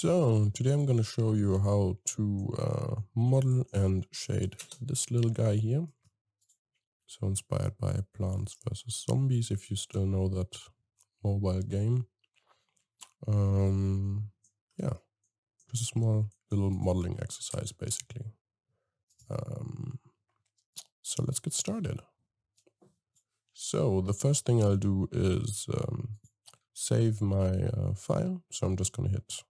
So today I'm going to show you how to model and shade this little guy here. So inspired by Plants vs. Zombies, if you still know that mobile game. Yeah, just a small little modeling exercise basically. So let's get started. So the first thing I'll do is save my file. So I'm just going to hit,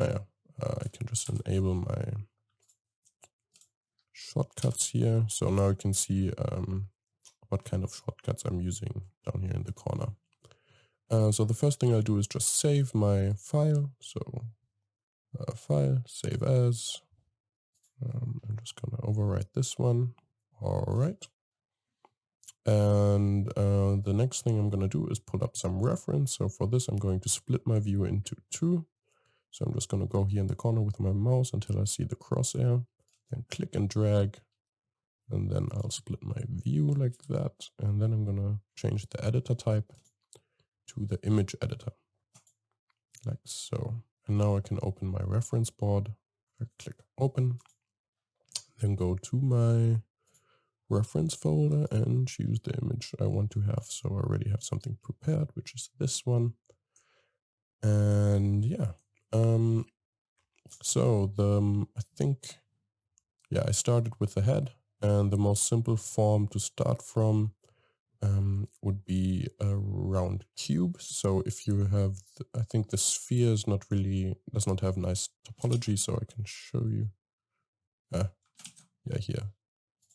I can just enable my shortcuts here. So now you can see what kind of shortcuts I'm using down here in the corner. So the first thing I'll do is just save my file. So file, save as. I'm just going to overwrite this one. All right. And the next thing I'm going to do is pull up some reference. So for this, I'm going to split my view into two. So I'm just going to go here in the corner with my mouse until I see the crosshair, then click and drag. And then I'll split my view like that. And then I'm going to change the editor type to the image editor, like so. And now I can open my reference board. I click open, then go to my reference folder and choose the image I want to have. So I already have something prepared, which is this one. And yeah, so I think, I started with the head, and the most simple form to start from would be a round cube. So if you have, I think the sphere is does not have nice topology, so I can show you. Here.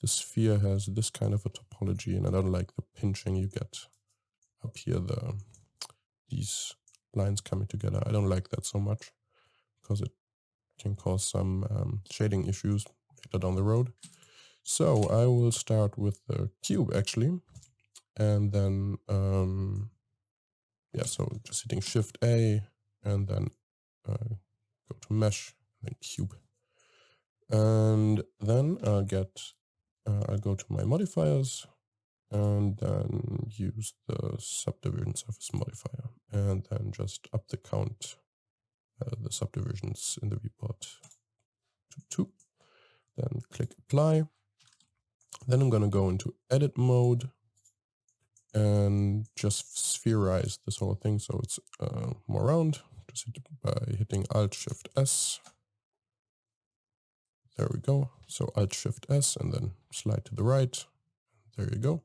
The sphere has this kind of a topology, and I don't like the pinching you get up here, these lines coming together. I don't like that so much because it can cause some shading issues later down the road. So I will start with the cube actually. And then, so just hitting Shift A and then go to Mesh, then Cube. And then I'll go to my modifiers and then use the Subdivision Surface modifier. And then just up the count, the subdivisions in the viewport to 2. Then click Apply. Then I'm going to go into Edit mode and just spherize this whole thing so it's more round, just by hitting Alt-Shift-S. There we go. So Alt-Shift-S and then slide to the right. There you go.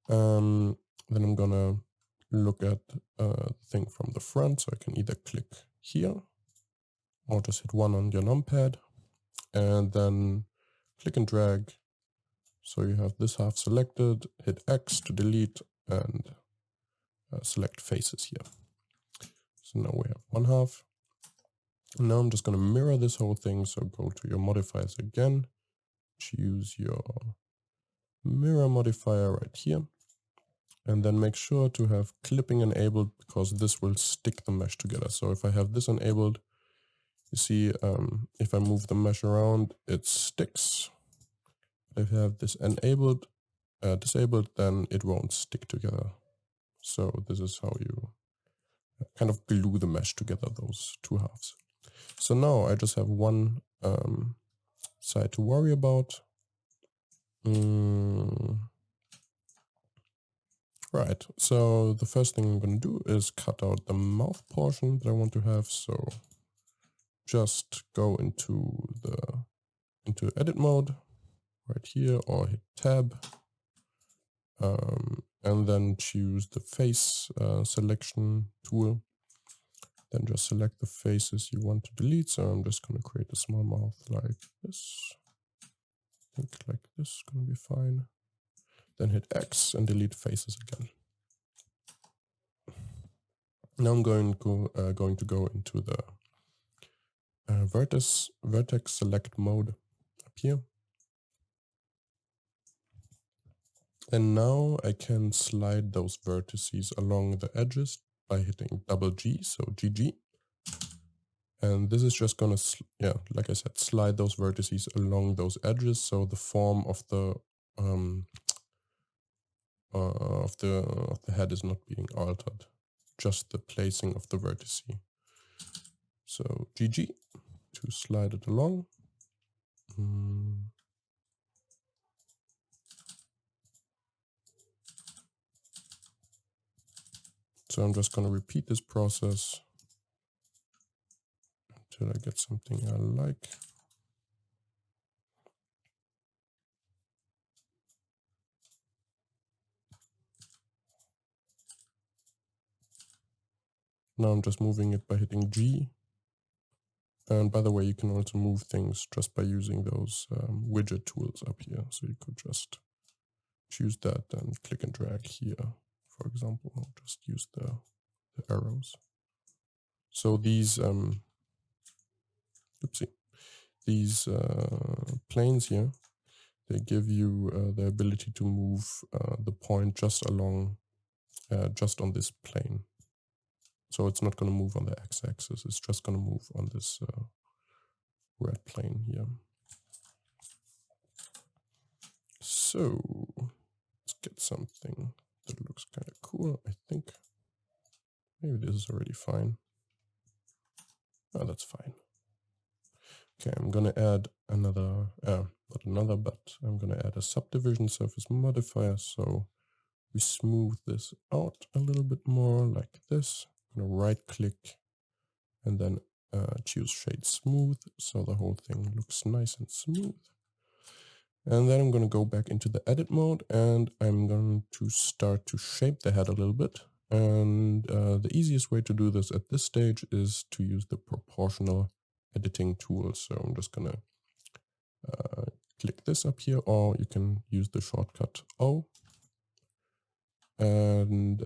Then I'm gonna look at the thing from the front, so I can either click here or just hit 1 on your numpad and then click and drag. So you have this half selected, hit X to delete, and select faces here. So now we have one half. And now I'm just going to mirror this whole thing. So go to your modifiers again, choose your mirror modifier right here, and then make sure to have clipping enabled because this will stick the mesh together. So if I have this enabled, you see if I move the mesh around, it sticks. If you have this enabled, disabled, then it won't stick together. So this is how you kind of glue the mesh together, those two halves. So now I just have one side to worry about. Right, so the first thing I'm going to do is cut out the mouth portion that I want to have. So just go into edit mode right here, or hit tab, and then choose the face selection tool. Then just select the faces you want to delete. So I'm just going to create a small mouth like this. I think like this is going to be fine. Then hit X and delete faces again. Now I'm going to go into the vertex select mode up here. And now I can slide those vertices along the edges by hitting double G, so GG. And this is just going to, like I said, slide those vertices along those edges. So the form of the head is not being altered, just the placing of the vertice. So GG to slide it along. So I'm just going to repeat this process until I get something I like. Now I'm just moving it by hitting G. And by the way, you can also move things just by using those widget tools up here. So you could just choose that and click and drag here, for example, or just use the arrows. So these, these planes here, they give you the ability to move the point just along, just on this plane. So it's not going to move on the x-axis, it's just going to move on this red plane here. So let's get something that looks kind of cool, I think. Maybe this is already fine. Oh, that's fine. Okay, I'm going to add another, not another, but I'm going to add a subdivision surface modifier. So we smooth this out a little bit more like this. I'm going to right click and then choose shade smooth. So the whole thing looks nice and smooth. And then I'm going to go back into the edit mode and I'm going to start to shape the head a little bit. And the easiest way to do this at this stage is to use the proportional editing tool. So I'm just going to click this up here, or you can use the shortcut O. And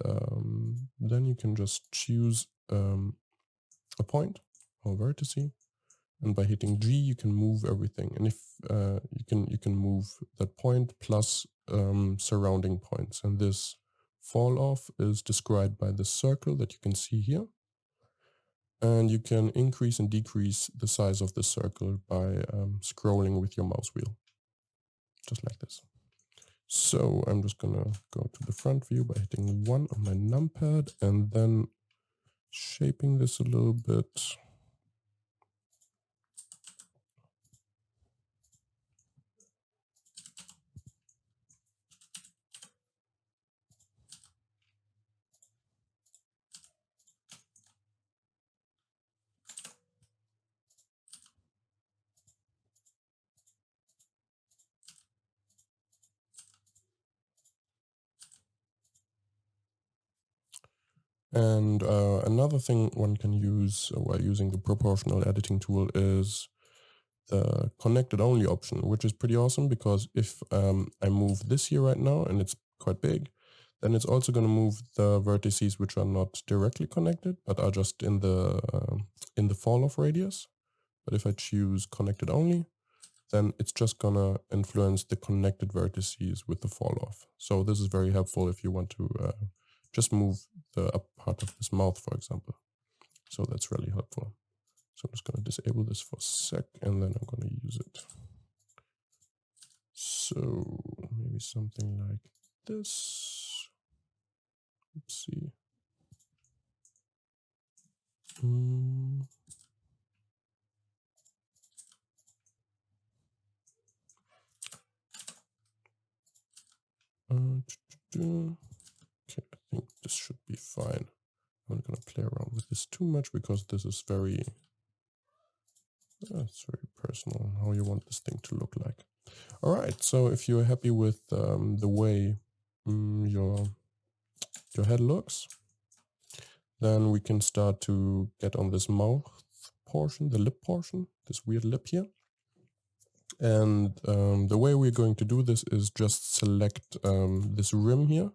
then you can just choose a point or vertice. And by hitting G, you can move everything. And if you can move that point plus surrounding points. And this fall off is described by the circle that you can see here. And you can increase and decrease the size of the circle by scrolling with your mouse wheel, just like this. So I'm just gonna go to the front view by hitting 1 on my numpad and then shaping this a little bit. And another thing one can use while using the proportional editing tool is the connected only option, which is pretty awesome because if I move this here right now and it's quite big, then it's also going to move the vertices which are not directly connected, but are just in the fall off radius. But if I choose connected only, then it's just gonna influence the connected vertices with the fall off. So this is very helpful if you want to just move the up part of this mouth, for example. So that's really helpful. So I'm just gonna disable this for a sec and then I'm gonna use it. So maybe something like this. Oopsie. Okay, I think this should be fine. I'm not going to play around with this too much because this is very, it's very personal how you want this thing to look like. All right, so if you're happy with the way your head looks, then we can start to get on this mouth portion, the lip portion, this weird lip here. And the way we're going to do this is just select this rim here,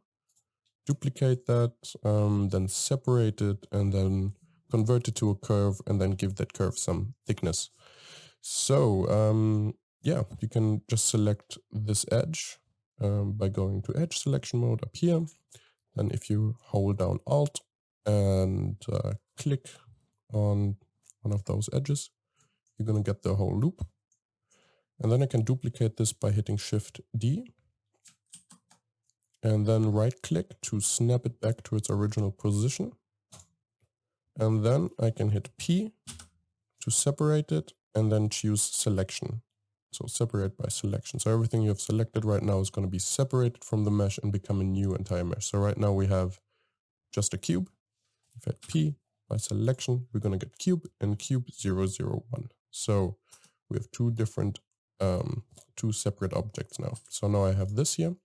duplicate that, then separate it, and then convert it to a curve, and then give that curve some thickness. So yeah, you can just select this edge by going to edge selection mode up here. Then if you hold down Alt and click on one of those edges, you're going to get the whole loop. And then I can duplicate this by hitting Shift D. And then right click to snap it back to its original position. And then I can hit P to separate it and then choose selection. So separate by selection. So everything you have selected right now is going to be separated from the mesh and become a new entire mesh. So right now we have just a cube. If I hit P by selection, we're going to get cube and cube 0, 0, 1. So we have two separate objects now. So now I have this here,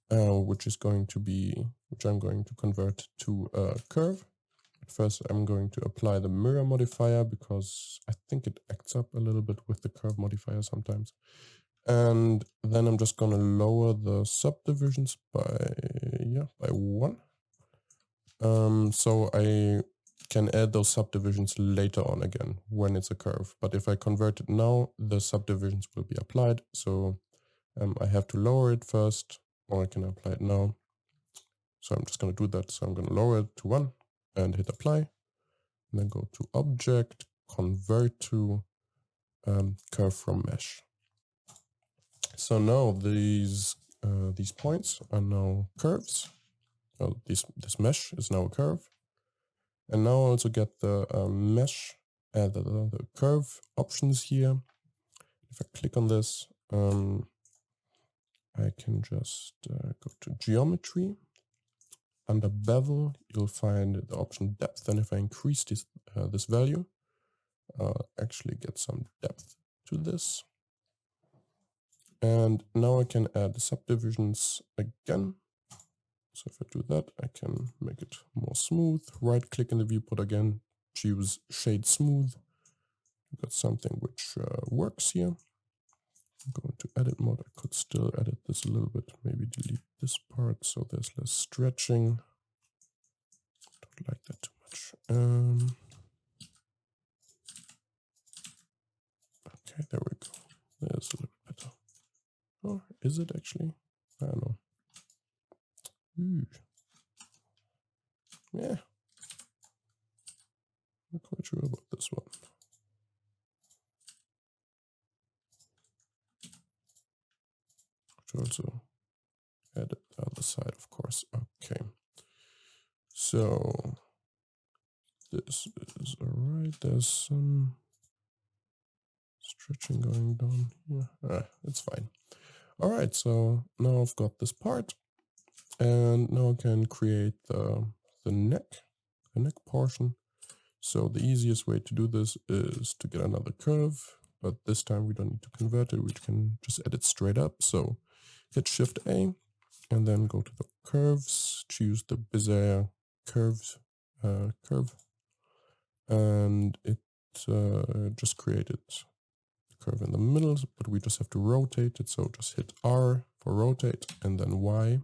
which I'm going to convert to a curve. First, I'm going to apply the mirror modifier because I think it acts up a little bit with the curve modifier sometimes. And then I'm just going to lower the subdivisions by 1. So I can add those subdivisions later on again when it's a curve. But if I convert it now, the subdivisions will be applied. So I have to lower it first, or I can apply it now. So I'm just going to do that. So I'm going to lower it to 1 and hit apply. And then go to object, convert to curve from mesh. So now these points are now curves. Oh, this mesh is now a curve. And now I also get the mesh, the curve options here. If I click on this, I can just go to geometry. Under bevel, you'll find the option depth. And if I increase this value, actually get some depth to this. And now I can add the subdivisions again. So if I do that, I can make it more smooth. Right click in the viewport again, choose shade smooth. We've got something which works here. I'm going to edit mode. I could still edit this a little bit, maybe delete this part so there's less stretching. Don't like that too much. Okay, there we go. There's a little bit better. Oh, is it actually? I don't know. Yeah. Not quite sure about this one. To also edit the other side, of course. Okay. So this is all right. There's some stretching going down here. It's fine. All right. So now I've got this part, and now I can create the neck portion. So the easiest way to do this is to get another curve, but this time we don't need to convert it. We can just edit straight up. So hit Shift A and then go to the curves, choose the Bezier curve, and it just created the curve in the middle, but we just have to rotate it. So just hit R for rotate and then Y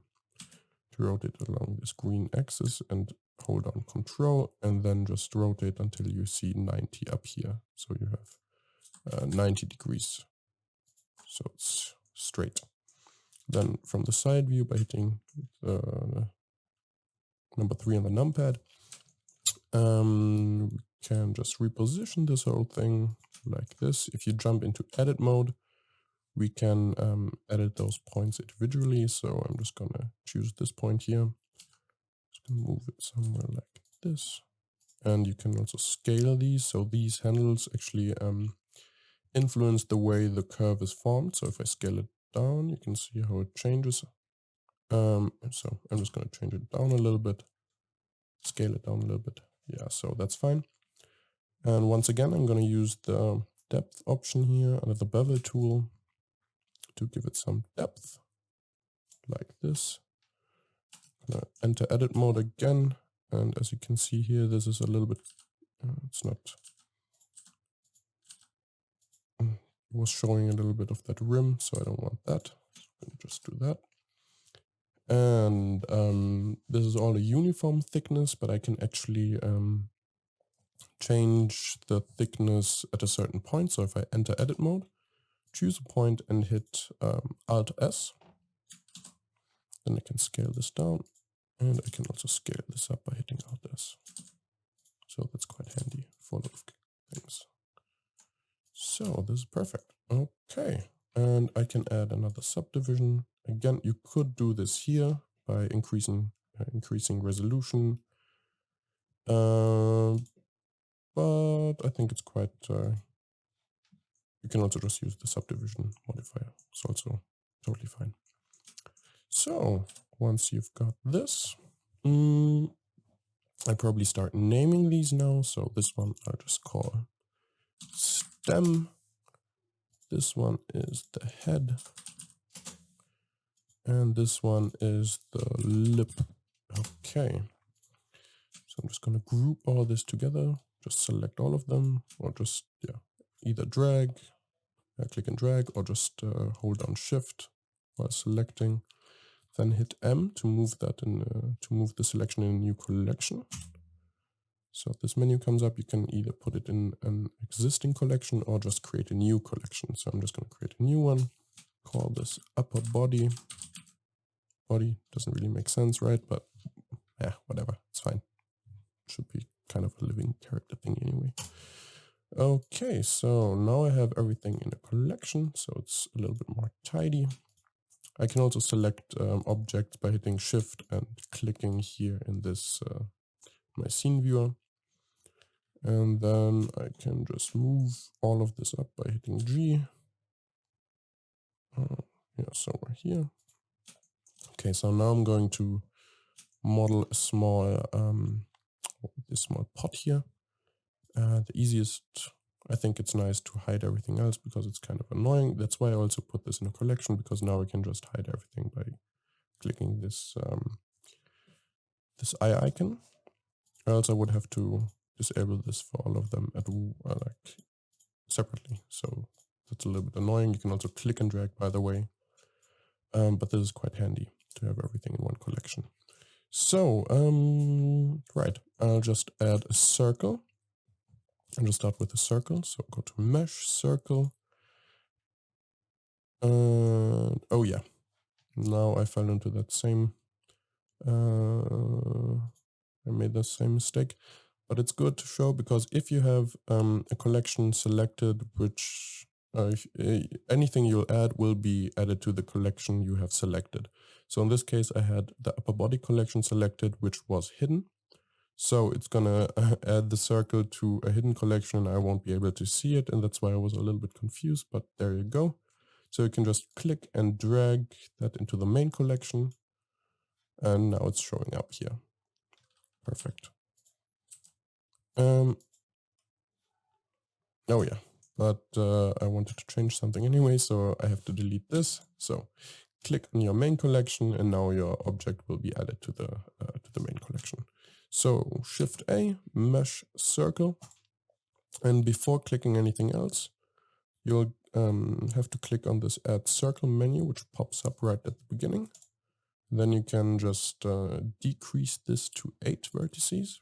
to rotate along this green axis and hold down Control and then just rotate until you see 90 up here. So you have 90 degrees. So it's straight. Then from the side view by hitting number 3 on the numpad, we can just reposition this whole thing like this. If you jump into edit mode, we can edit those points individually. So I'm just gonna choose this point here. Just gonna move it somewhere like this. And you can also scale these. So these handles actually influence the way the curve is formed. So if I scale it down, you can see how it changes. So I'm just going to change it down a little bit, scale it down a little bit. Yeah, so that's fine. And once again, I'm going to use the depth option here under the bevel tool to give it some depth like this. I'm going to enter edit mode again. And as you can see here, this is a little bit, it's not, it was showing a little bit of that rim, so I don't want that. So I'm going to just do that. And this is all a uniform thickness, but I can actually change the thickness at a certain point. So if I enter edit mode, choose a point and hit Alt S, then I can scale this down, and I can also scale this up by hitting Alt S. So that's quite handy for a lot of things. So this is perfect. Okay, and I can add another subdivision. Again, you could do this here by increasing resolution. but I think it's quite, you can also just use the subdivision modifier. It's also totally fine. So once you've got this, I probably start naming these now. So this one I'll just call stem. This one is the head. And this one is the lip. Okay. So I'm just going to group all this together. Just select all of them, or just, yeah, either drag, click and drag, or just hold down Shift while selecting. Then hit M to move that in, to move the selection in a new collection. So if this menu comes up, you can either put it in an existing collection or just create a new collection. So I'm just going to create a new one, call this upper body. Body doesn't really make sense, right? But yeah, whatever, it's fine. Should be kind of a living character thing anyway. Okay, so now I have everything in a collection, so it's a little bit more tidy. I can also select objects by hitting Shift and clicking here in this my scene viewer. And then I can just move all of this up by hitting G. Yeah, somewhere here. Okay, so now I'm going to model a small, this small pot here. The easiest, I think it's nice to hide everything else because it's kind of annoying. That's why I also put this in a collection, because now I can just hide everything by clicking this this eye icon. I also would have to disable this for all of them at like separately. So that's a little bit annoying. You can also click and drag, by the way. But this is quite handy to have everything in one collection. So, right, I'll just add a circle. I'll just start with a circle. So go to Mesh, Circle. Oh yeah, now I fell into that same, I made the same mistake. But it's good to show, because if you have a collection selected, which anything you'll add will be added to the collection you have selected. So in this case, I had the upper body collection selected, which was hidden. So it's gonna add the circle to a hidden collection, and I won't be able to see it. And that's why I was a little bit confused, but there you go. So you can just click and drag that into the main collection. And now it's showing up here. Perfect. Oh yeah, but I wanted to change something anyway, so I have to delete this. So click on your main collection, and now your object will be added to the main collection. So Shift A, Mesh, Circle, and before clicking anything else, you'll have to click on this Add Circle menu, which pops up right at the beginning. Then you can just decrease this to 8 vertices.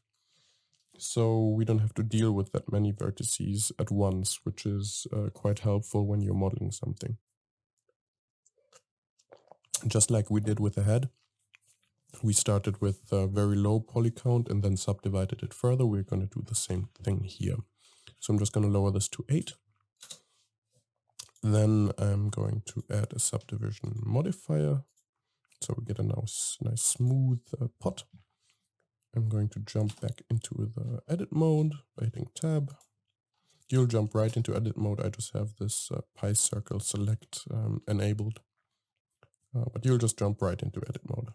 So we don't have to deal with that many vertices at once, which is quite helpful when you're modeling something. Just like we did with the head, we started with a very low poly count and then subdivided it further. We're going to do the same thing here. So I'm just going to lower this to 8. Then I'm going to add a subdivision modifier. So we get a nice smooth pot. I'm going to jump back into the edit mode by hitting Tab. You'll jump right into edit mode. I just have this pi circle select enabled. But you'll just jump right into edit mode.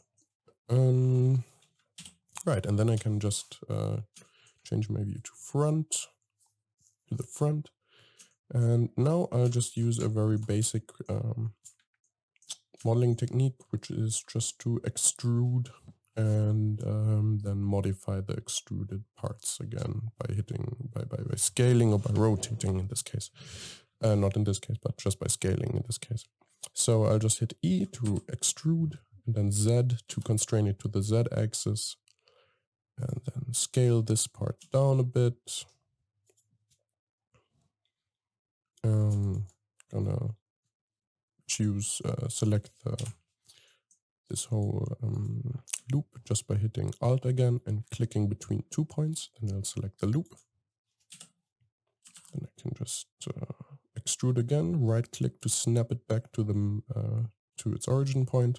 Right, and then I can just change my view to the front. And now I'll just use a very basic modeling technique, which is just to extrude and then modify the extruded parts again by scaling or by rotating in this case. Not in this case, but just by scaling in this case. So I'll just hit E to extrude, and then Z to constrain it to the Z axis, and then scale this part down a bit. Gonna choose, select this whole loop just by hitting Alt again and clicking between 2 points. Then I'll select the loop. Then I can just extrude again, right click to snap it back to the to its origin point,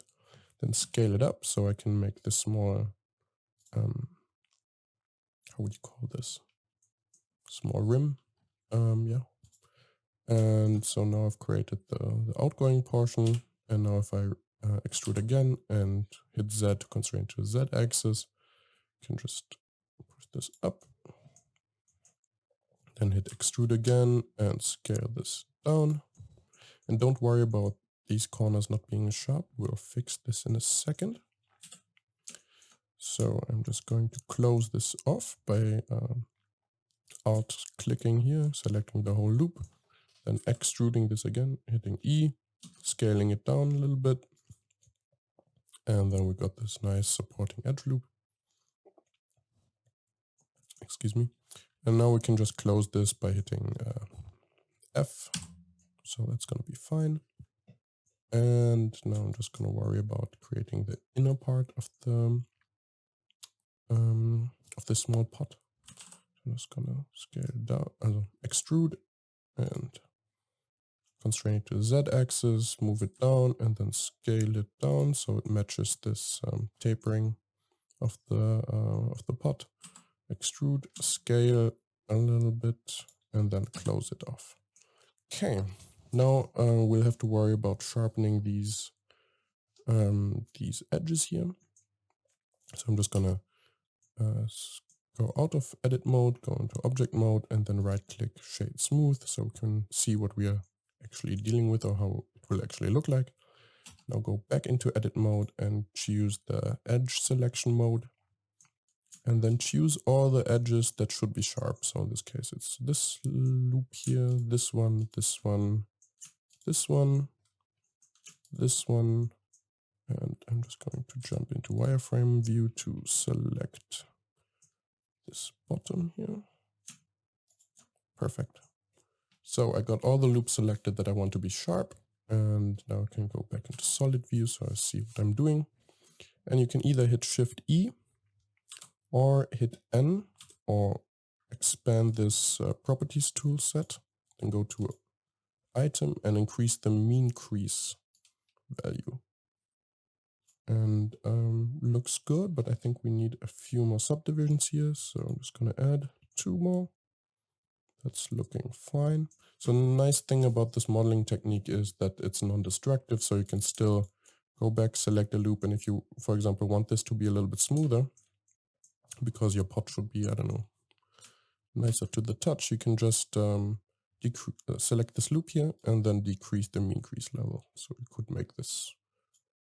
then scale it up so I can make this more, how would you call this? small rim. Yeah. And so now I've created the outgoing portion. And now if I extrude again and hit Z to constrain to the Z axis, I can just push this up. Then hit extrude again and scale this down. And don't worry about these corners not being sharp. We'll fix this in a second. So I'm just going to close this off by Alt clicking here, selecting the whole loop, then extruding this again, hitting E, scaling it down a little bit. And then we got this nice supporting edge loop. Excuse me. And now we can just close this by hitting F. So that's going to be fine. And now I'm just going to worry about creating the inner part of this small pot. I'm just going to scale it down, extrude and constrain it to the Z axis, move it down, and then scale it down so it matches this tapering of the pot. Extrude, scale a little bit, and then close it off. Okay, now we'll have to worry about sharpening these edges here. So I'm just gonna go out of edit mode, go into object mode, and then right click shade smooth so we can see what we are actually dealing with or how it will actually look like. Now go back into edit mode and choose the edge selection mode. And then choose all the edges that should be sharp. So in this case, it's this loop here, this one, this one, this one, this one. And I'm just going to jump into wireframe view to select this bottom here. Perfect. So I got all the loops selected that I want to be sharp. And now I can go back into solid view so I see what I'm doing. And you can either hit Shift E or hit N or expand this properties tool set, then go to item and increase the mean crease value. And looks good, but I think we need a few more subdivisions here. So I'm just going to add 2 more. That's looking fine. So the nice thing about this modeling technique is that it's non-destructive. So you can still go back, select a loop. And if you, for example, want this to be a little bit smoother, because your pot should be, I don't know, nicer to the touch, you can just select this loop here and then decrease the mean crease level. So you could make this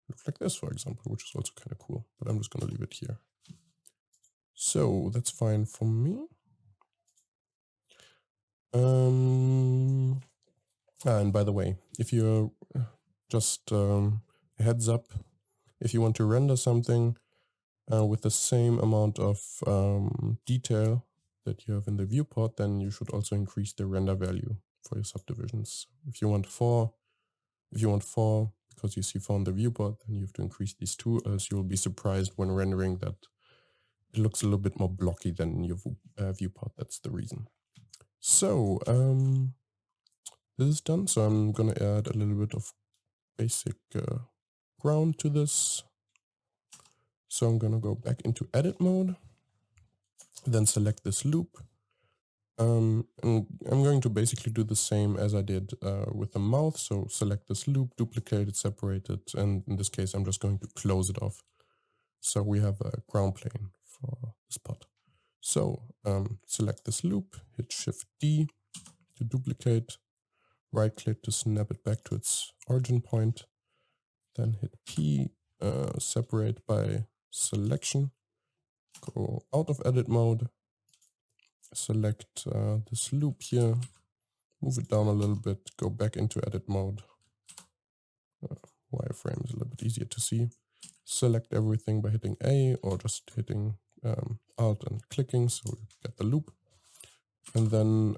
look like this, for example, which is also kind of cool, but I'm just going to leave it here. So that's fine for me. And by the way, if you're just heads up, if you want to render something with the same amount of detail that you have in the viewport, then you should also increase the render value for your subdivisions. If you want 4, because you see 4 on the viewport, then you have to increase these 2, else you'll be surprised when rendering that it looks a little bit more blocky than your viewport. That's the reason. So this is done. So I'm going to add a little bit of basic ground to this. So I'm going to go back into edit mode, then select this loop. And I'm going to basically do the same as I did with the mouth. So select this loop, duplicate it, separate it, and in this case, I'm just going to close it off. So we have a ground plane for this pot. So select this loop, hit Shift D to duplicate, right click to snap it back to its origin point, then hit P, separate by selection, go out of edit mode, select this loop here, move it down a little bit, go back into edit mode. Wireframe is a little bit easier to see. Select everything by hitting A or just hitting Alt and clicking so we get the loop. And then,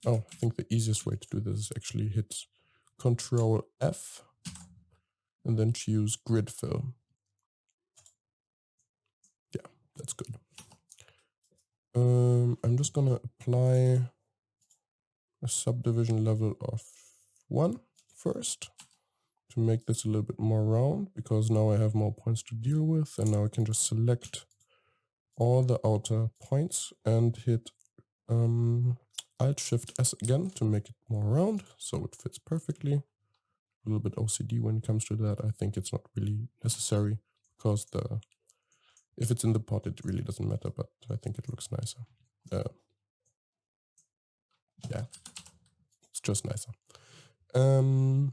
I think the easiest way to do this is actually hit Control F and then choose grid fill. Yeah, that's good. I'm just gonna apply a subdivision level of 1 first to make this a little bit more round, because now I have more points to deal with, and now I can just select all the outer points and hit Alt-Shift-S again to make it more round, so it fits perfectly. A little bit OCD when it comes to that. I think it's not really necessary, because if it's in the pot, it really doesn't matter, but I think it looks nicer. Yeah, it's just nicer. I'm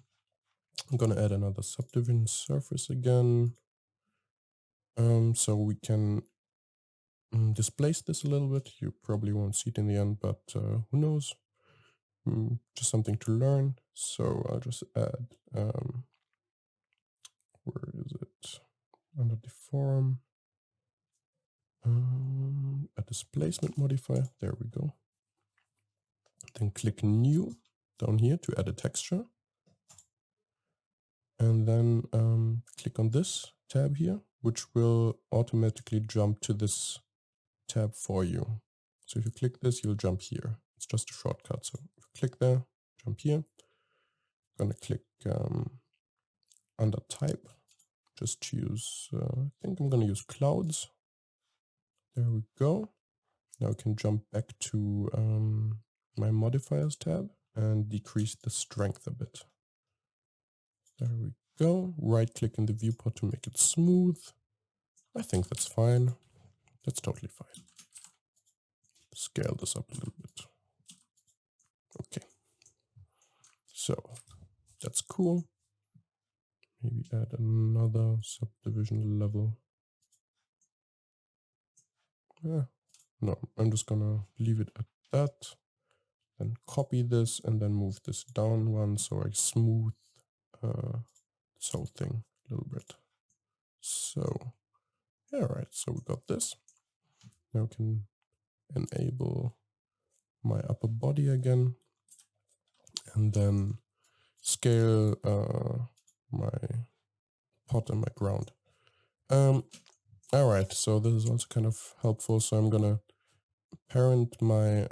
gonna add another subdivision surface again. So we can displace this a little bit. You probably won't see it in the end, but who knows? Just something to learn. So I'll just add, where is it? Under deform, a displacement modifier. There we go. Then click new down here to add a texture. And then click on this tab here, which will automatically jump to this tab for you. So if you click this, you'll jump here. It's just a shortcut. So if you click there, jump here. I'm gonna click under type, just choose, I think I'm gonna use clouds. There we go. Now I can jump back to my modifiers tab and decrease the strength a bit. There we go. Right click in the viewport to make it smooth. I think that's fine. That's totally fine. Scale this up a little bit. Okay. So that's cool. Maybe add another subdivision level. No, I'm just gonna leave it at that. Then copy this and then move this down one so I smooth this whole thing a little bit. So, yeah, all right, so we got this. Now I can enable my upper body again and then scale my pot and my ground. All right, so this is also kind of helpful. So I'm gonna parent my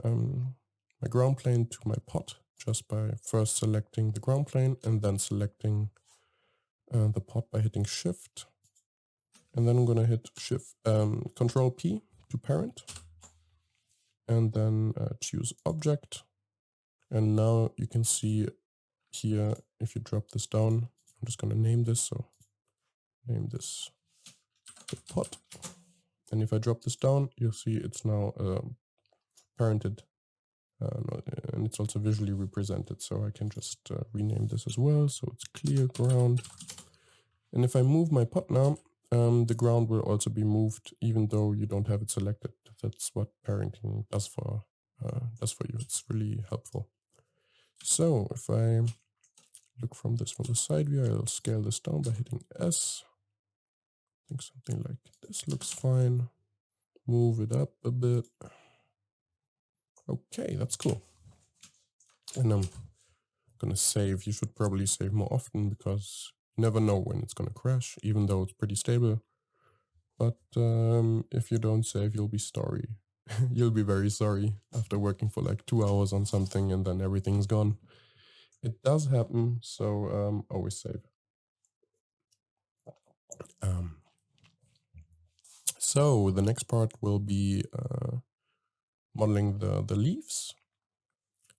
my ground plane to my pot just by first selecting the ground plane and then selecting the pot by hitting Shift. And then I'm gonna hit Control P to parent, and then choose Object. And now you can see here, if you drop this down, I'm just gonna name this. So name this the pot. And if I drop this down, you'll see it's now parented. And it's also visually represented, so I can just rename this as well, so it's clear ground. And if I move my pot now, the ground will also be moved, even though you don't have it selected. That's what parenting does for you. It's really helpful. So if I look from the side view, I'll scale this down by hitting S. I think something like this looks fine. Move it up a bit. Okay, that's cool. And I'm gonna save. You should probably save more often, because you never know when it's gonna crash, even though it's pretty stable. But if you don't save, you'll be sorry. You'll be very sorry after working for like 2 hours on something and then everything's gone. It does happen, so always save. So the next part will be modeling the leaves.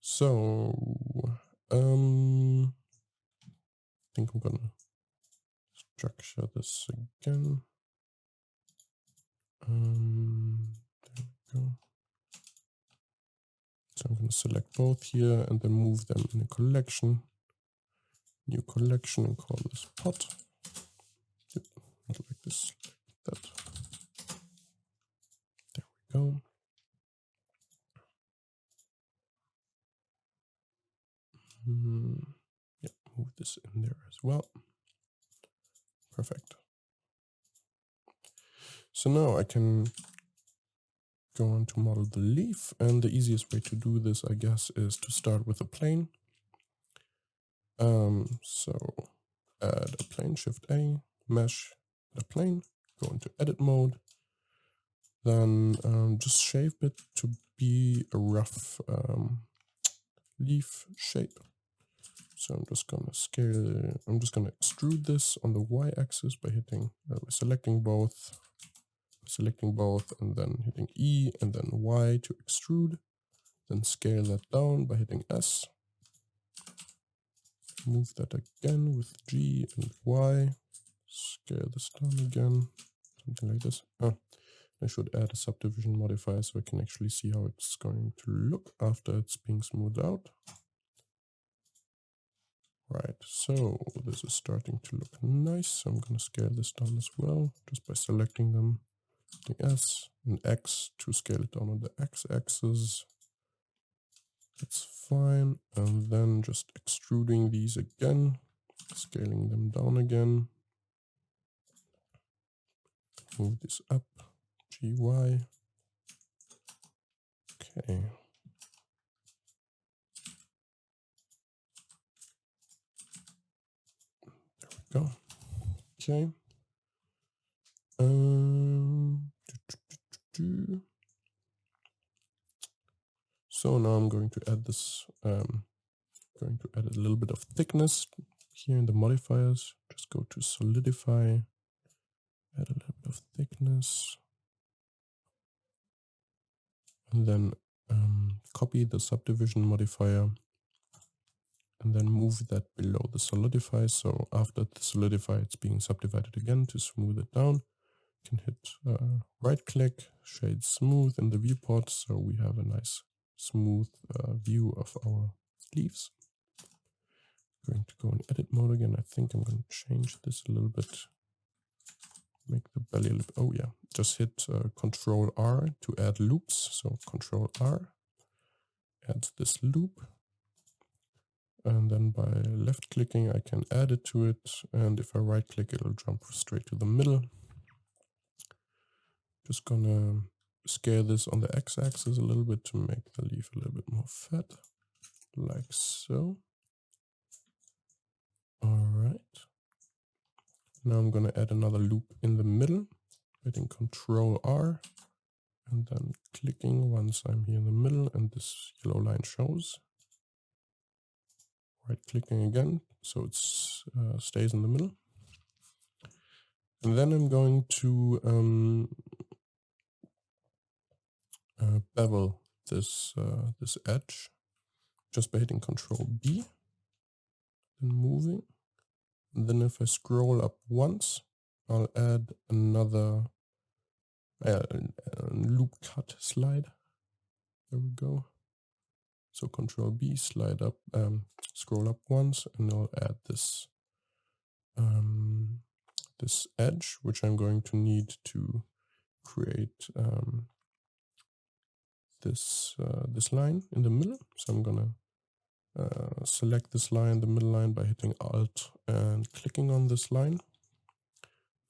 So I think I'm gonna structure this again. There we go. So I'm going to select both here and then move them in a collection. New collection, and call this pot. Yep, not like this, like that. There we go. Yeah, move this in there as well. Perfect. So now I can go on to model the leaf, and the easiest way to do this, I guess, is to start with a plane. So add a plane, Shift A, mesh, add a plane, go into edit mode, then just shape it to be a rough leaf shape. So I'm just gonna scale, I'm just gonna extrude this on the y-axis by hitting, selecting both, and then hitting E and then Y to extrude. Then scale that down by hitting S. Move that again with G and Y. Scale this down again. Something like this. I should add a subdivision modifier so I can actually see how it's going to look after it's being smoothed out. Right, so this is starting to look nice. So I'm going to scale this down as well, just by selecting them. The S and X to scale it down on the X-axis. That's fine. And then just extruding these again, scaling them down again. Move this up, GY. Okay. There we go. Okay. So now I'm going to add this, going to add a little bit of thickness here in the modifiers. Just go to solidify, add a little bit of thickness, and then copy the subdivision modifier and then move that below the solidify. So after the solidify, it's being subdivided again. To smooth it down, you can hit right click, shade smooth in the viewport. So we have a nice smooth view of our leaves. Going to go in edit mode again. I think I'm going to change this a little bit. Make the belly a little bit. Oh yeah, just hit Control R to add loops. So Control R, add this loop. And then by left clicking, I can add it to it. And if I right click, it'll jump straight to the middle. Just gonna scale this on the X-axis a little bit to make the leaf a little bit more fat, like so. All right. Now I'm gonna add another loop in the middle, hitting Control R, and then clicking once I'm here in the middle and this yellow line shows. Right clicking again, so it stays in the middle. And then I'm going to bevel this this edge just by hitting Control B, then moving. And then if I scroll up once, I'll add another loop cut slide. There we go. So Control B, slide up, scroll up once, and I'll add this this edge, which I'm going to need to create this line in the middle. So I'm gonna select this line, the middle line, by hitting Alt and clicking on this line.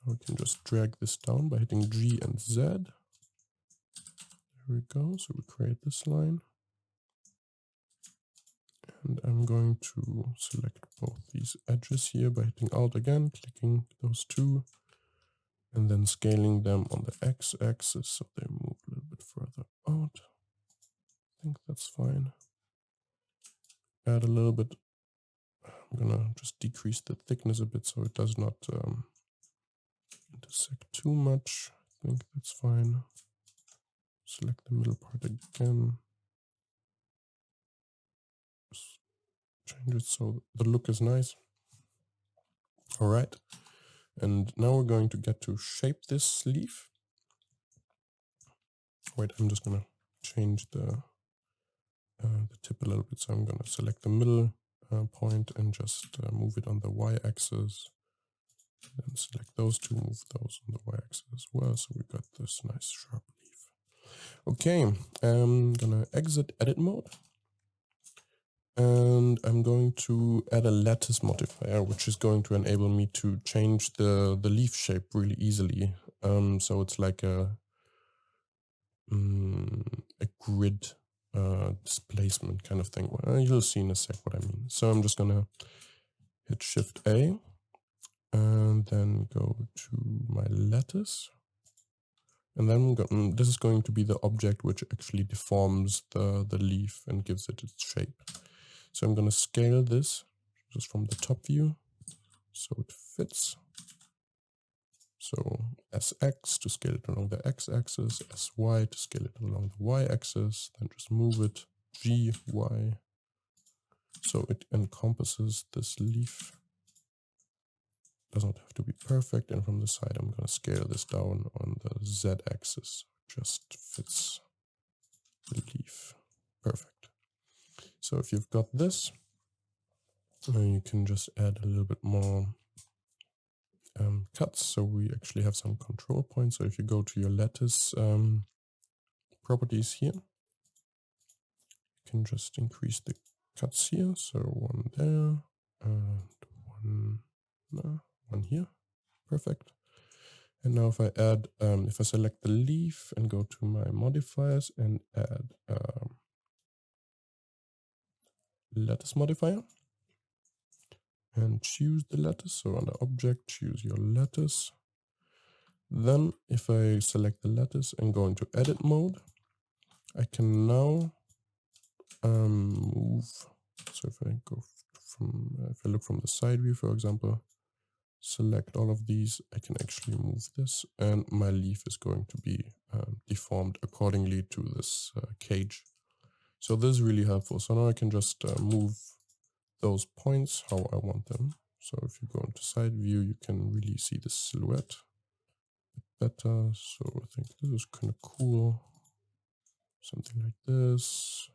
We can just drag this down by hitting G and Z. There we go. So we create this line. And I'm going to select both these edges here by hitting Alt again, clicking those two, and then scaling them on the X-axis so they move a little bit further out. I think that's fine. Add a little bit. I'm gonna just decrease the thickness a bit so it does not intersect too much. I think that's fine. Select the middle part again. Just change it so the look is nice. All right. And now we're going to get to shape this leaf. Wait, I'm just gonna change the tip a little bit. So I'm gonna select the middle point and just move it on the Y-axis. Then select those two, move those on the Y-axis as well. So we got this nice sharp leaf. Okay, I'm gonna exit edit mode. And I'm going to add a lattice modifier, which is going to enable me to change the leaf shape really easily. So it's like a grid displacement kind of thing. Well, you'll see in a sec what I mean. So I'm just gonna hit Shift A and then go to my lattice. And then this is going to be the object which actually deforms the leaf and gives it its shape. So I'm going to scale this just from the top view so it fits. So SX to scale it along the X-axis, SY to scale it along the Y-axis, then just move it GY. So it encompasses this leaf. Doesn't have to be perfect. And from the side, I'm going to scale this down on the Z axis. Just fits the leaf. Perfect. So if you've got this, you can just add a little bit more cuts. So we actually have some control points. So if you go to your lattice properties here, you can just increase the cuts here. So one there and one here. Perfect. And now if I add, if I select the leaf and go to my modifiers and add lattice modifier and choose the lattice. So under object, choose your lattice. Then if I select the lattice and go into edit mode, I can now move. So if I go from, if I look from the side view, for example, select all of these, I can actually move this and my leaf is going to be deformed accordingly to this cage. So this is really helpful. So now I can just move those points how I want them. So if you go into side view, you can really see the silhouette better. So I think this is kind of cool. Something like this.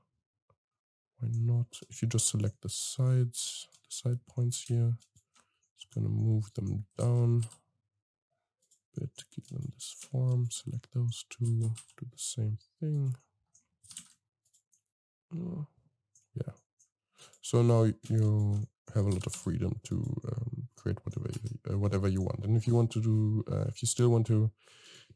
Why not? If you just select the sides, the side points here, it's going to move them down a bit, give them this form, select those two, do the same thing. Yeah. So now you have a lot of freedom to create whatever you want. And if you want to do, if you still want to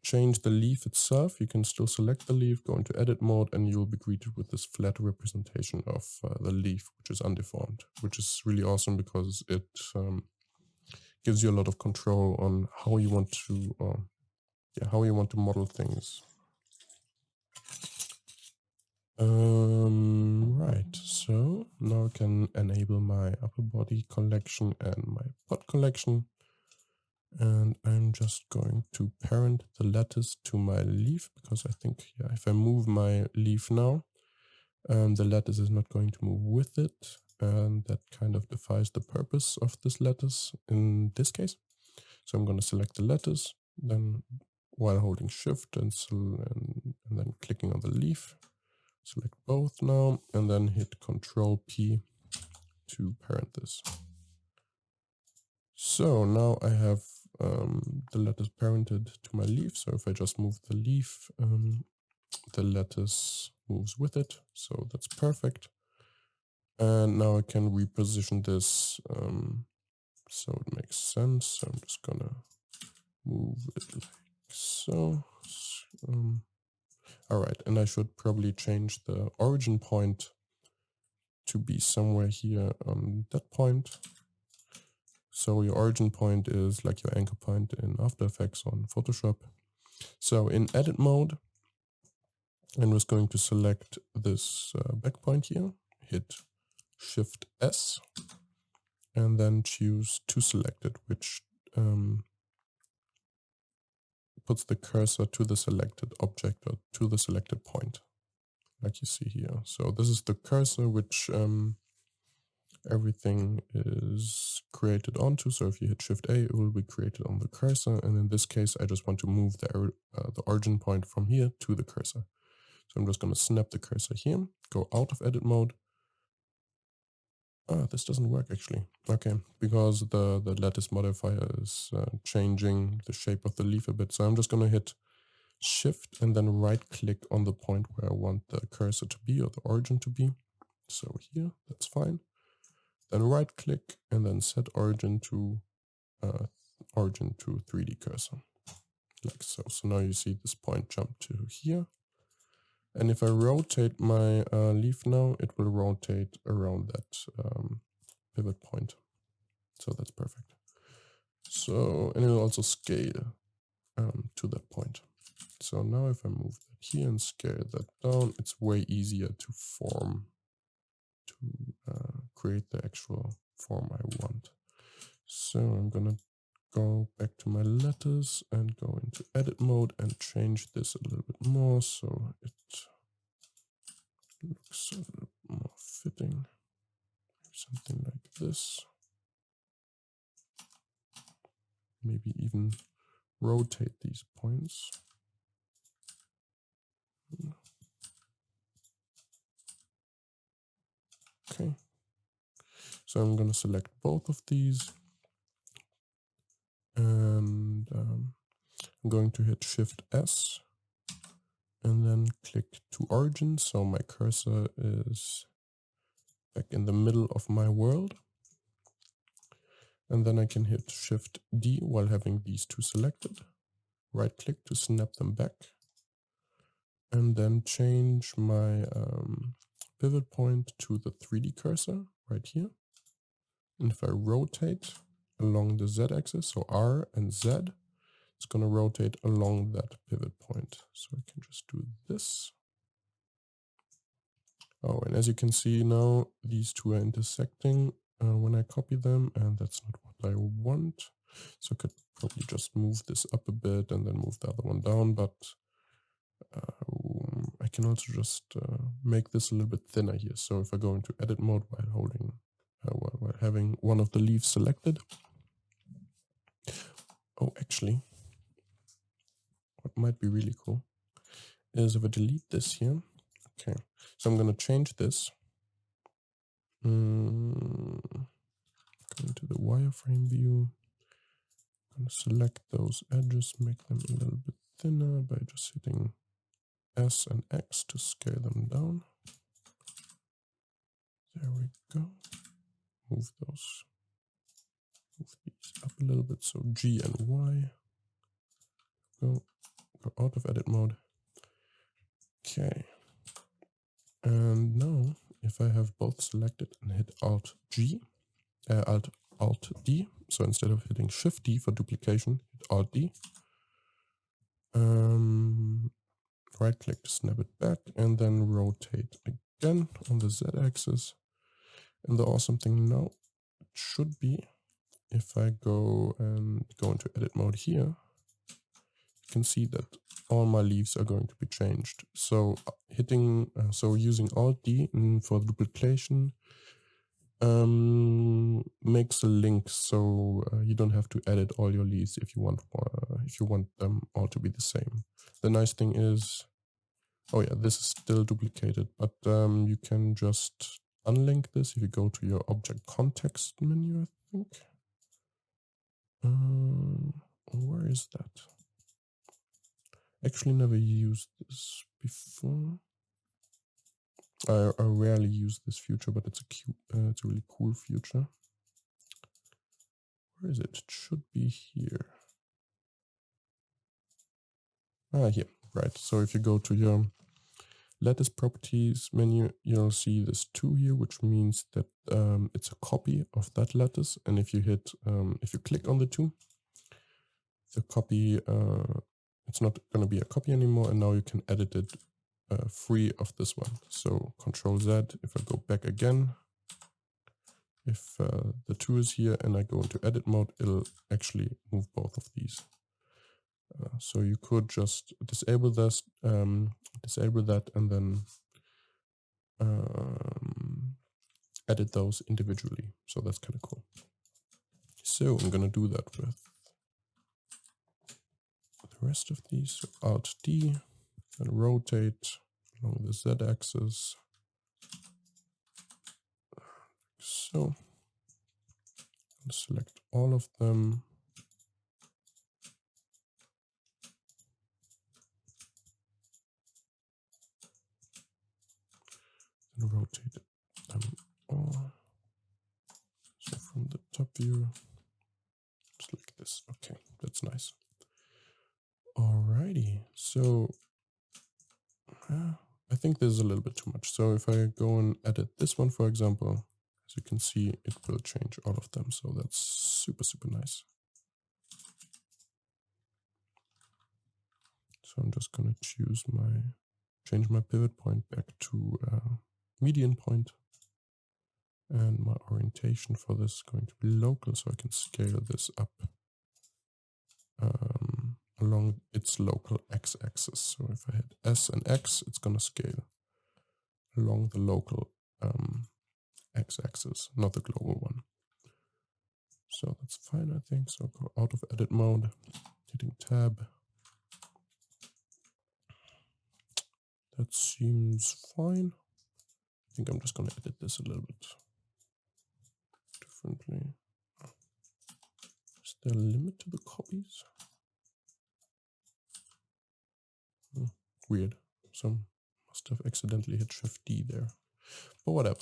change the leaf itself, you can still select the leaf, go into edit mode, and you'll be greeted with this flat representation of the leaf, which is undeformed, which is really awesome because it gives you a lot of control on how you want to model things. Right, so now I can enable my upper body collection and my pod collection. And I'm just going to parent the lattice to my leaf because I think, yeah, if I move my leaf now, the lattice is not going to move with it. And that kind of defies the purpose of this lattice in this case. So I'm going to select the lattice, then while holding shift and then clicking on the leaf, select both now, and then hit Control P to parent this. So now I have the lattice parented to my leaf. So if I just move the leaf, the lattice moves with it. So that's perfect. And now I can reposition this so it makes sense. So I'm just gonna move it like so. All right, and I should probably change the origin point to be somewhere here on that point. So your origin point is like your anchor point in After Effects on Photoshop. So in edit mode, I'm just going to select this back point here, hit Shift S, and then choose to selected, which puts the cursor to the selected object or to the selected point, like you see here. So this is the cursor which everything is created onto. So if you hit Shift A, it will be created on the cursor. And in this case, I just want to move the origin point from here to the cursor. So I'm just going to snap the cursor here, go out of edit mode. This doesn't work actually. Okay, because the lattice modifier is changing the shape of the leaf a bit. So I'm just going to hit Shift and then right click on the point where I want the cursor to be or the origin to be. So here, that's fine. Then right click and then set origin to 3D cursor, like so. So now you see this point jump to here. And if I rotate my leaf now, it will rotate around that pivot point. So that's perfect. So, and it will also scale to that point. So now if I move that here and scale that down, it's way easier to form, to create the actual form I want. So I'm gonna go back to my lattice and go into edit mode and change this a little bit more so it looks a little more fitting. Something like this. Maybe even rotate these points. Okay. So I'm going to select both of these. And I'm going to hit Shift S. And then click to origin. So my cursor is back in the middle of my world. And then I can hit Shift D while having these two selected. Right click to snap them back. And then change my pivot point to the 3D cursor right here. And if I rotate along the Z axis, so R and Z, it's going to rotate along that pivot point. So I can just do this. Oh, and as you can see now, these two are intersecting when I copy them, and that's not what I want. So I could probably just move this up a bit and then move the other one down, but I can also just make this a little bit thinner here. So if I go into edit mode while holding, while having one of the leaves selected. Oh, actually, what might be really cool is if I delete this here. Okay, so I'm going to change this. Go into the wireframe view. I'm going to select those edges, make them a little bit thinner by just hitting S and X to scale them down. There we go. Move these up a little bit. So G and Y. Go out of edit mode. Okay. And now if I have both selected and hit Alt D. So instead of hitting Shift D for duplication, hit Alt D. Right click to snap it back and then rotate again on the Z axis. And the awesome thing now should be if I go into edit mode here, you can see that all my leaves are going to be changed. So using Alt D for duplication makes a link, so you don't have to edit all your leaves if you want them all to be the same. The nice thing is, oh yeah, this is still duplicated, but you can just unlink this if you go to your object context menu, I think. Where is that? Actually never used this before. I rarely use this feature, but it's a really cool feature. Where is it? It should be here. Here, right. So if you go to your lattice properties menu, you'll see this 2 here, which means that it's a copy of that lattice. And if you click on the 2, the copy, it's not going to be a copy anymore. And now you can edit it free of this one. So Control Z, if I go back again, if the 2 is here and I go into edit mode, it'll actually move both of these. So you could just disable this, disable that, and then edit those individually. So that's kind of cool. So I'm going to do that with the rest of these. So Alt D, and rotate along the Z axis. So select all of them. And rotate them all. So from the top view, just like this. Okay, that's nice. Alrighty, so I think this is a little bit too much. So if I go and edit this one, for example, as you can see, it will change all of them. So that's super, super nice. So I'm just going to change my pivot point back to median point. And my orientation for this is going to be local, so I can scale this up along its local x-axis. So if I hit S and X, it's going to scale along the local x-axis, not the global one. So that's fine, I think. So go out of edit mode, hitting tab. That seems fine. I think I'm just going to edit this a little bit differently. Is there a limit to the copies? Weird. Some must have accidentally hit Shift D there. But whatever.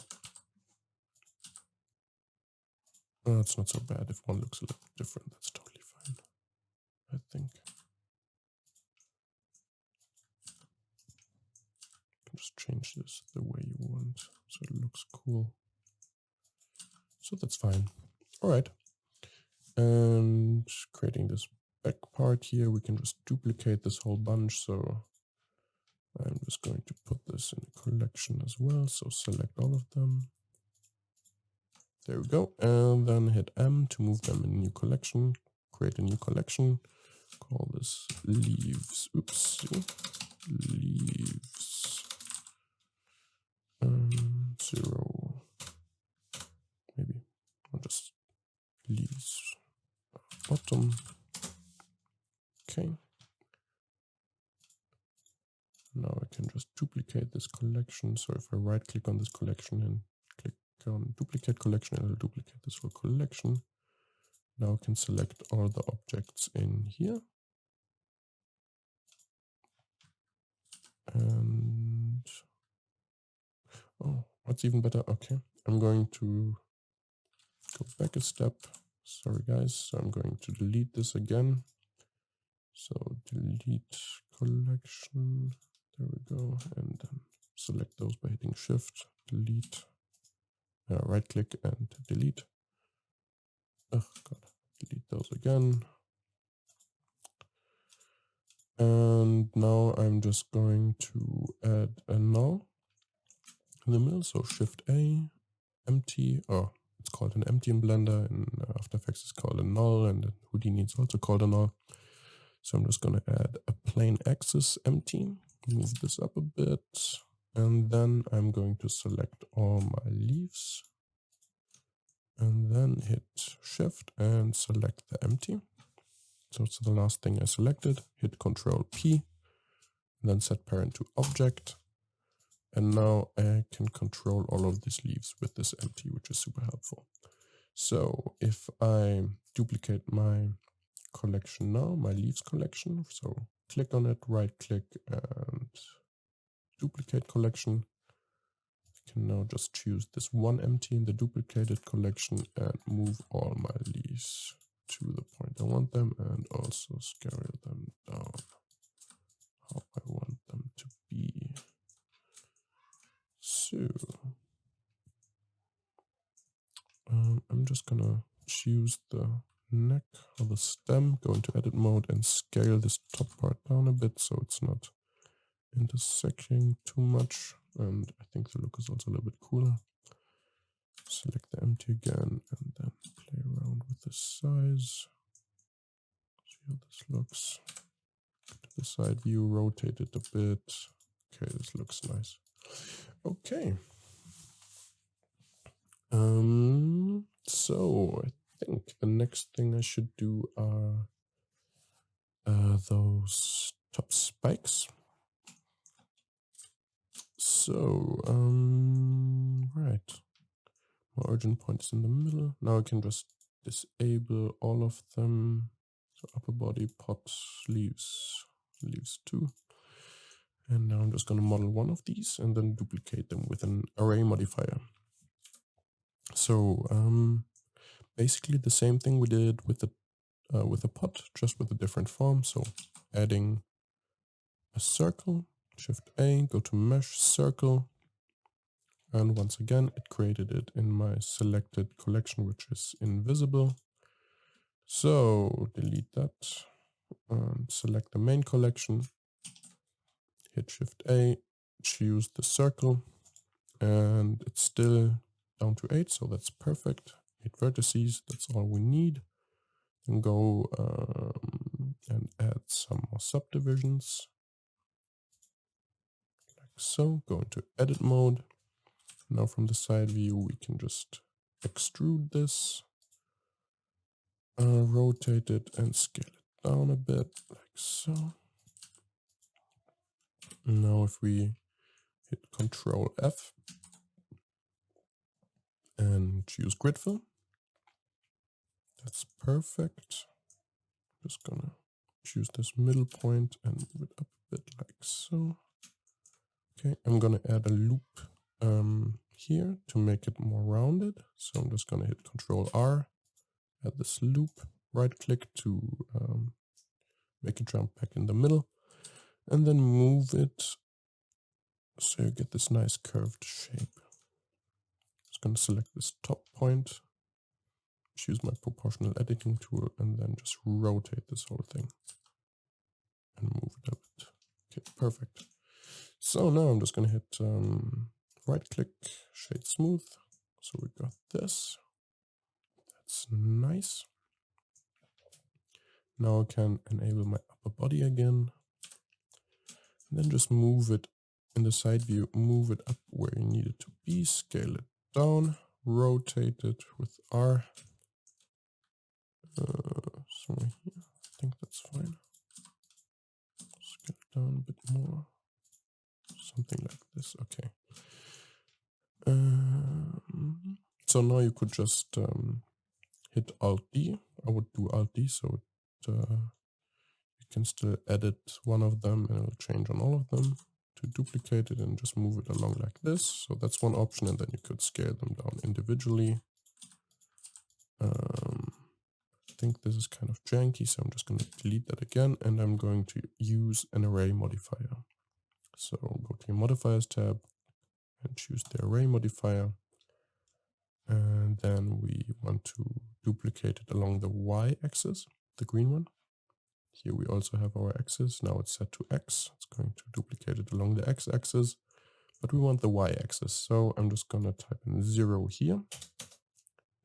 It's not so bad if one looks a little different. That's totally fine, I think. You can just change this the way you want so it looks cool. So that's fine. All right. And creating this back part here, we can just duplicate this whole bunch. So I'm just going to put this in a collection as well. So select all of them. There we go. And then hit M to move them in a new collection. Create a new collection. Call this leaves. Oops. Leaves. 0. Maybe. Or just leaves. Bottom. Okay. Now I can just duplicate this collection. So if I right click on this collection and click on duplicate collection, it will duplicate this whole collection. Now I can select all the objects in here. And oh, what's even better? Okay, I'm going to go back a step. Sorry guys, so I'm going to delete this again. So delete collection, there we go, and then select those by hitting Shift, delete, right click and delete. Oh God, delete those again. And now I'm just going to add a null in the middle, so Shift A, empty, oh, it's called an empty in Blender, in After Effects it's called a null, and Houdini is also called a null. So I'm just going to add a plain axis empty, move this up a bit, and then I'm going to select all my leaves, and then hit Shift and select the empty. So it's the last thing I selected, hit Control P, and then set parent to object. And now I can control all of these leaves with this empty, which is super helpful. So if I duplicate my collection now, my leaves collection, so click on it, right click and duplicate collection. I can now just choose this one empty in the duplicated collection and move all my leaves to the point I want them, and also scale them down how I want them to be. So I'm just gonna choose the neck or the stem, go into edit mode and scale this top part down a bit so it's not intersecting too much, and I think the look is also a little bit cooler. Select the empty again and then play around with the size. See how this looks. To the side view, rotate it a bit. Okay, this looks nice. Okay. So I think the next thing I should do are those top spikes. So, right. My origin point is in the middle. Now I can just disable all of them. So upper body, pot, leaves 2. And now I'm just going to model one of these and then duplicate them with an array modifier. So basically the same thing we did with the pot, just with a different form. So adding a circle, Shift A, go to Mesh, Circle. And once again, it created it in my selected collection, which is invisible. So delete that and select the main collection. Hit Shift A, choose the circle, and it's still down to 8, so that's perfect. 8 vertices, that's all we need. Then go and add some more subdivisions, like so. Go into edit mode. Now from the side view, we can just extrude this, rotate it and scale it down a bit, like so. Now if we hit Control F and choose grid fill, that's perfect. Just gonna choose this middle point and move it up a bit like so. Okay, I'm gonna add a loop here to make it more rounded. So I'm just gonna hit Control R, add this loop, right click to make it jump back in the middle, and then move it so you get this nice curved shape. Just gonna select this top point, choose my proportional editing tool, and then just rotate this whole thing and move it a bit. Okay, perfect. So now I'm just gonna hit right click, shade smooth. So we got this. That's nice. Now I can enable my upper body again. And then just move it in the side view, move it up where you need it to be, scale it down, rotate it with R. Somewhere here, I think that's fine. Scale it down a bit more. Something like this, okay. So now you could just hit Alt D. I would do Alt D so you can still edit one of them and it'll change on all of them. To duplicate it and just move it along like this. So that's one option, and then you could scale them down individually. I think this is kind of janky, so I'm just going to delete that again, and I'm going to use an array modifier. So go to your modifiers tab and choose the array modifier. And then we want to duplicate it along the y-axis, the green one. Here we also have our axis. Now it's set to x. It's going to duplicate it along the x-axis, but we want the y-axis. So I'm just going to type in 0 here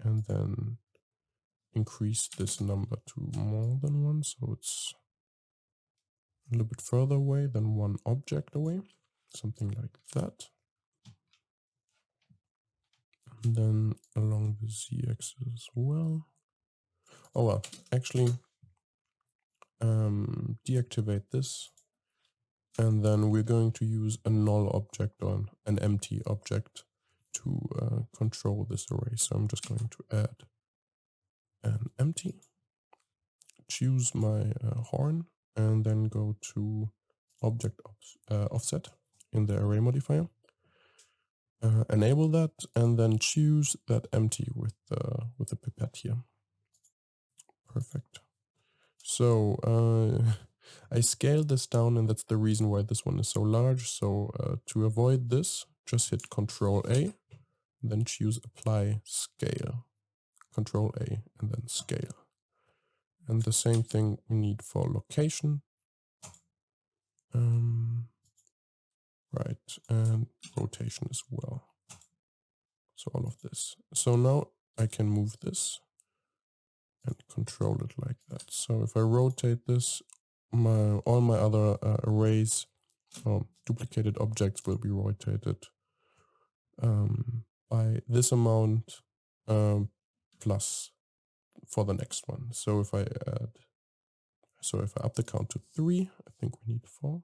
and then increase this number to more than 1. So it's a little bit further away than one object away, something like that. And then along the z-axis as well. Oh well, actually, deactivate this, and then we're going to use a null object or an empty object to control this array. So I'm just going to add an empty, choose my horn, and then go to object offset in the array modifier. Enable that, and then choose that empty with the pipette here. Perfect. So I scaled this down, and that's the reason why this one is so large. So to avoid this, just hit Control A, then choose Apply Scale. Control A, and then Scale. And the same thing we need for location. Right, and rotation as well. So all of this. So now I can move this and control it like that. So if I rotate this, all my other arrays, duplicated objects will be rotated by this amount plus for the next one. So if I up the count to 3, I think we need 4.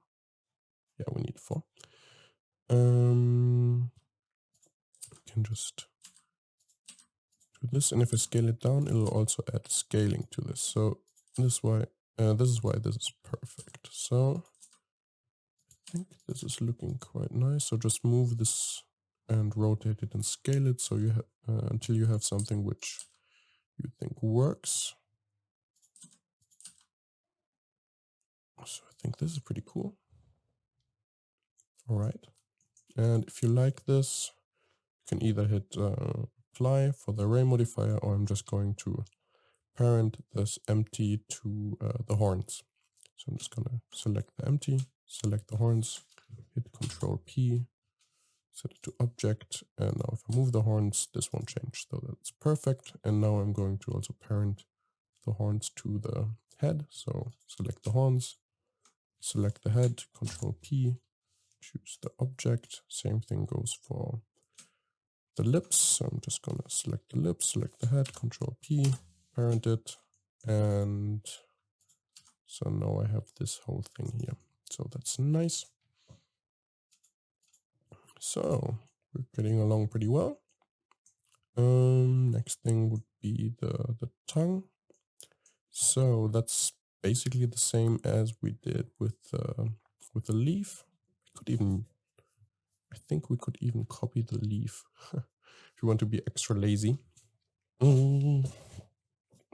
Yeah, we need 4. We can just do this, and if I scale it down, it'll also add scaling to this. So this is why this is perfect. So I think this is looking quite nice. So just move this and rotate it and scale it so you have until you have something which you think works. So I think this is pretty cool. All right. And if you like this, you can either hit apply for the array modifier, or I'm just going to parent this empty to the horns. So I'm just going to select the empty, select the horns, hit Control P, set it to object. And now if I move the horns, this won't change. So that's perfect. And now I'm going to also parent the horns to the head. So select the horns, select the head, Control P, choose the object. Same thing goes for the lips. So I'm just gonna select the lips, select the head, Control P, parent it, and so now I have this whole thing here. So that's nice. So we're getting along pretty well. Next thing would be the tongue. So that's basically the same as we did with the leaf. I think we could even copy the leaf if you want to be extra lazy. We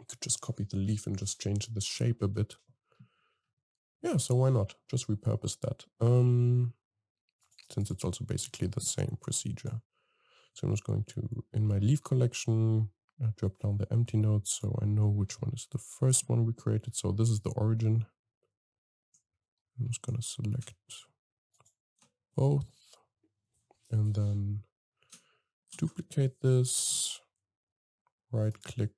could just copy the leaf and just change the shape a bit. Yeah, so why not? Just repurpose that. Since it's also basically the same procedure. So I'm just going to, in my leaf collection, drop down the empty nodes so I know which one is the first one we created. So this is the origin. I'm just going to select both and then duplicate this, right click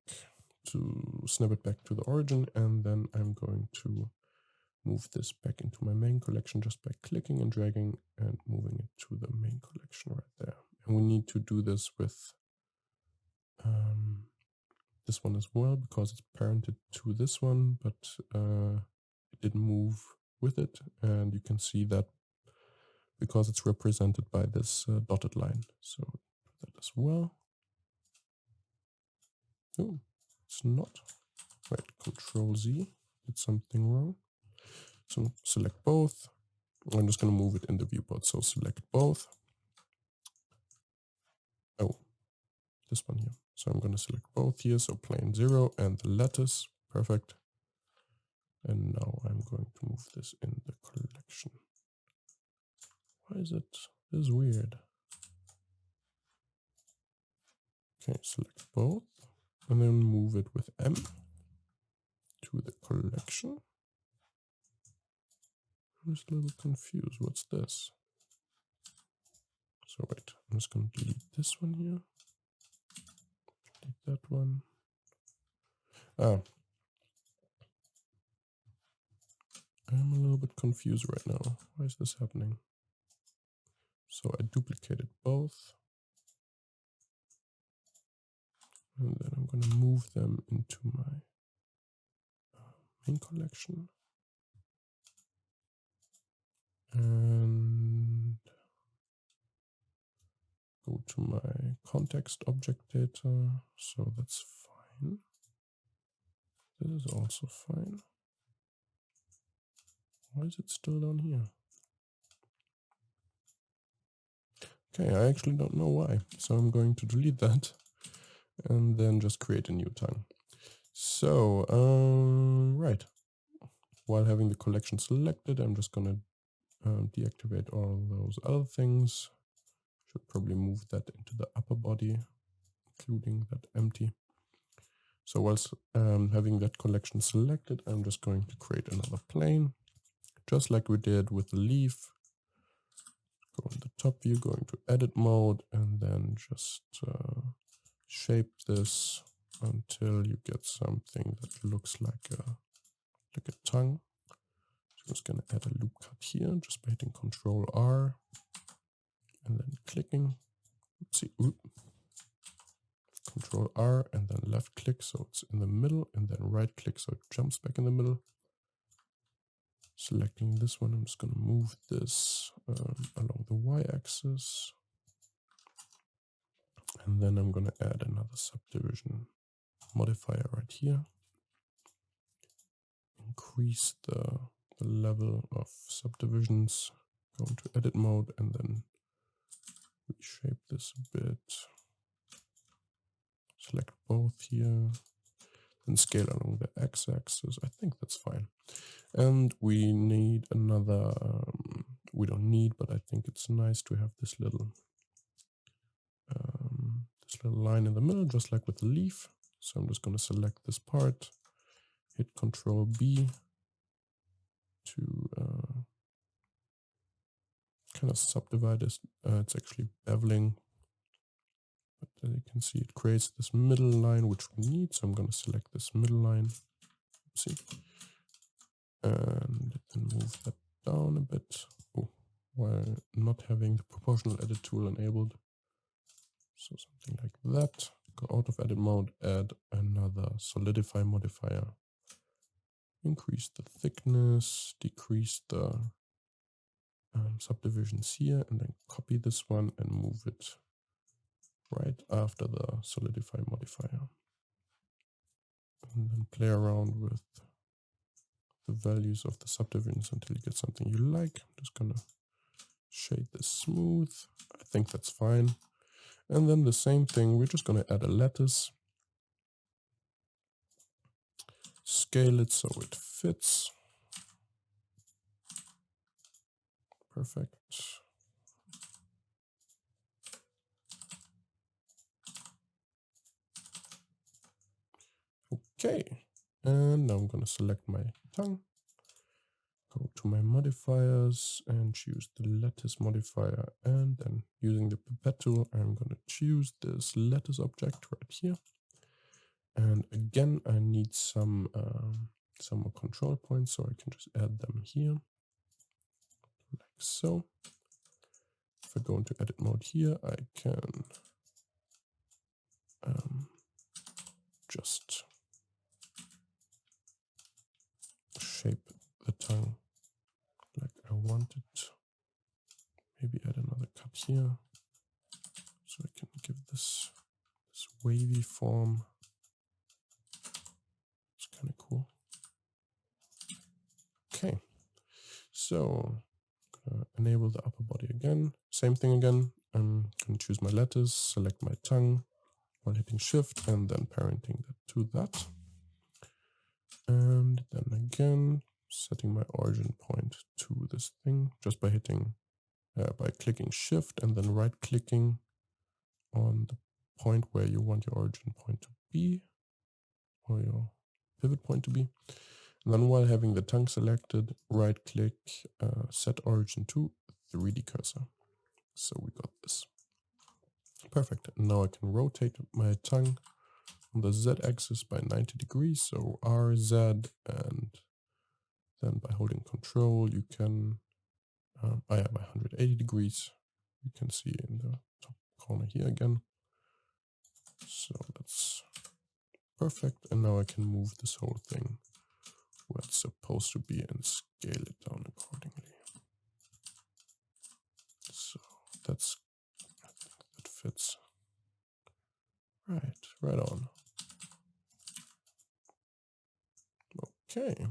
to snap it back to the origin, and then I'm going to move this back into my main collection just by clicking and dragging and moving it to the main collection right there. And we need to do this with this one as well because it's parented to this one, but it didn't move with it. And you can see that because it's represented by this dotted line. So do that as well. Oh, it's not. Right, Control Z, did something wrong. So select both. I'm just going to move it in the viewport. So select both. Oh, this one here. So I'm going to select both here. So plane 0 and the lattice. Perfect. And now I'm going to move this in the collection. Why is it? This is weird. Okay, select both and then move it with M to the collection. I'm just a little confused. What's this? So wait, I'm just going to delete this one here. Delete that one. I'm a little bit confused right now. Why is this happening? So I duplicated both. And then I'm going to move them into my main collection. And go to my context object data. So that's fine. This is also fine. Why is it still down here? Okay, I actually don't know why. So I'm going to delete that and then just create a new tongue. So, right. While having the collection selected, I'm just going to deactivate all those other things. Should probably move that into the upper body, including that empty. So whilst having that collection selected, I'm just going to create another plane, just like we did with the leaf. Go in the top view, go into edit mode, and then just shape this until you get something that looks like a tongue. So I'm just going to add a loop cut here, just by hitting Control R and then clicking. Oopsie, oop. Control R and then left click so it's in the middle, and then right click so it jumps back in the middle. Selecting this one, I'm just going to move this along the y-axis. And then I'm going to add another subdivision modifier right here. Increase the level of subdivisions. Go into edit mode and then reshape this a bit. Select both here. Then scale along the x-axis. I think that's fine. And we need another, we don't need, but I think it's nice to have this little line in the middle, just like with the leaf. So I'm just going to select this part, hit Control B to kind of subdivide this. It's actually beveling, but as you can see, it creates this middle line, which we need. So I'm going to select this middle line. See, and then move that down a bit. Oh, while not having the proportional edit tool enabled. So something like that. Go out of edit mode, add another solidify modifier. Increase the thickness, decrease the subdivisions here, and then copy this one and move it right after the solidify modifier. And then play around with the values of the subdivisions until you get something you like. I'm just gonna shade this smooth. I think that's fine. And then the same thing, we're just gonna add a lattice. Scale it so it fits. Perfect. Okay, and now I'm going to select my tongue, go to my modifiers and choose the lattice modifier, and then using the pipette tool, I'm going to choose this lattice object right here. And again, I need some more control points, so I can just add them here, like so. If I go into edit mode here, I can just shape the tongue like I want it. Maybe add another cut here, so I can give this wavy form. It's kind of cool. Okay, so enable the upper body again. Same thing again. I'm going to choose my lattice, select my tongue while hitting shift, and then parenting that to that. And then again, setting my origin point to this thing just by hitting, by clicking shift and then right clicking on the point where you want your origin point to be, or your pivot point to be. And then while having the tongue selected, right click, set origin to 3D cursor. So we got this. Perfect. Now I can rotate my tongue on the Z axis by 90 degrees. So RZ, and then by holding control, you can, by 180 degrees. You can see in the top corner here again. So that's perfect. And now I can move this whole thing where it's supposed to be and scale it down accordingly. So that fits. Right on. Okay.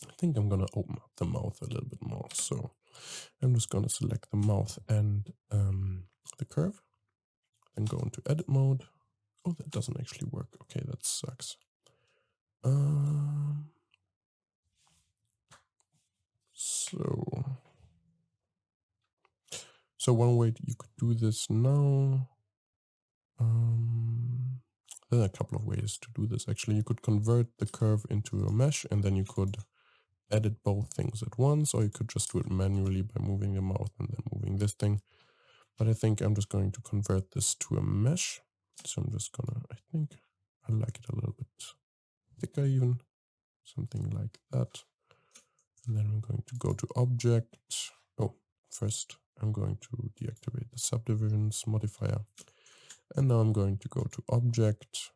I think I'm gonna open up the mouth a little bit more. So I'm just gonna select the mouth and the curve, then go into edit mode. Oh, that doesn't actually work. Okay, that sucks. So one way you could do this now, there are a couple of ways to do this. Actually, you could convert the curve into a mesh, and then you could edit both things at once, or you could just do it manually by moving the mouth and then moving this thing. But I think I'm just going to convert this to a mesh. So I'm just gonna, I think I like it a little bit thicker even, something like that. And then I'm going to go to object. Oh, first I'm going to deactivate the subdivisions modifier. And now I'm going to go to object,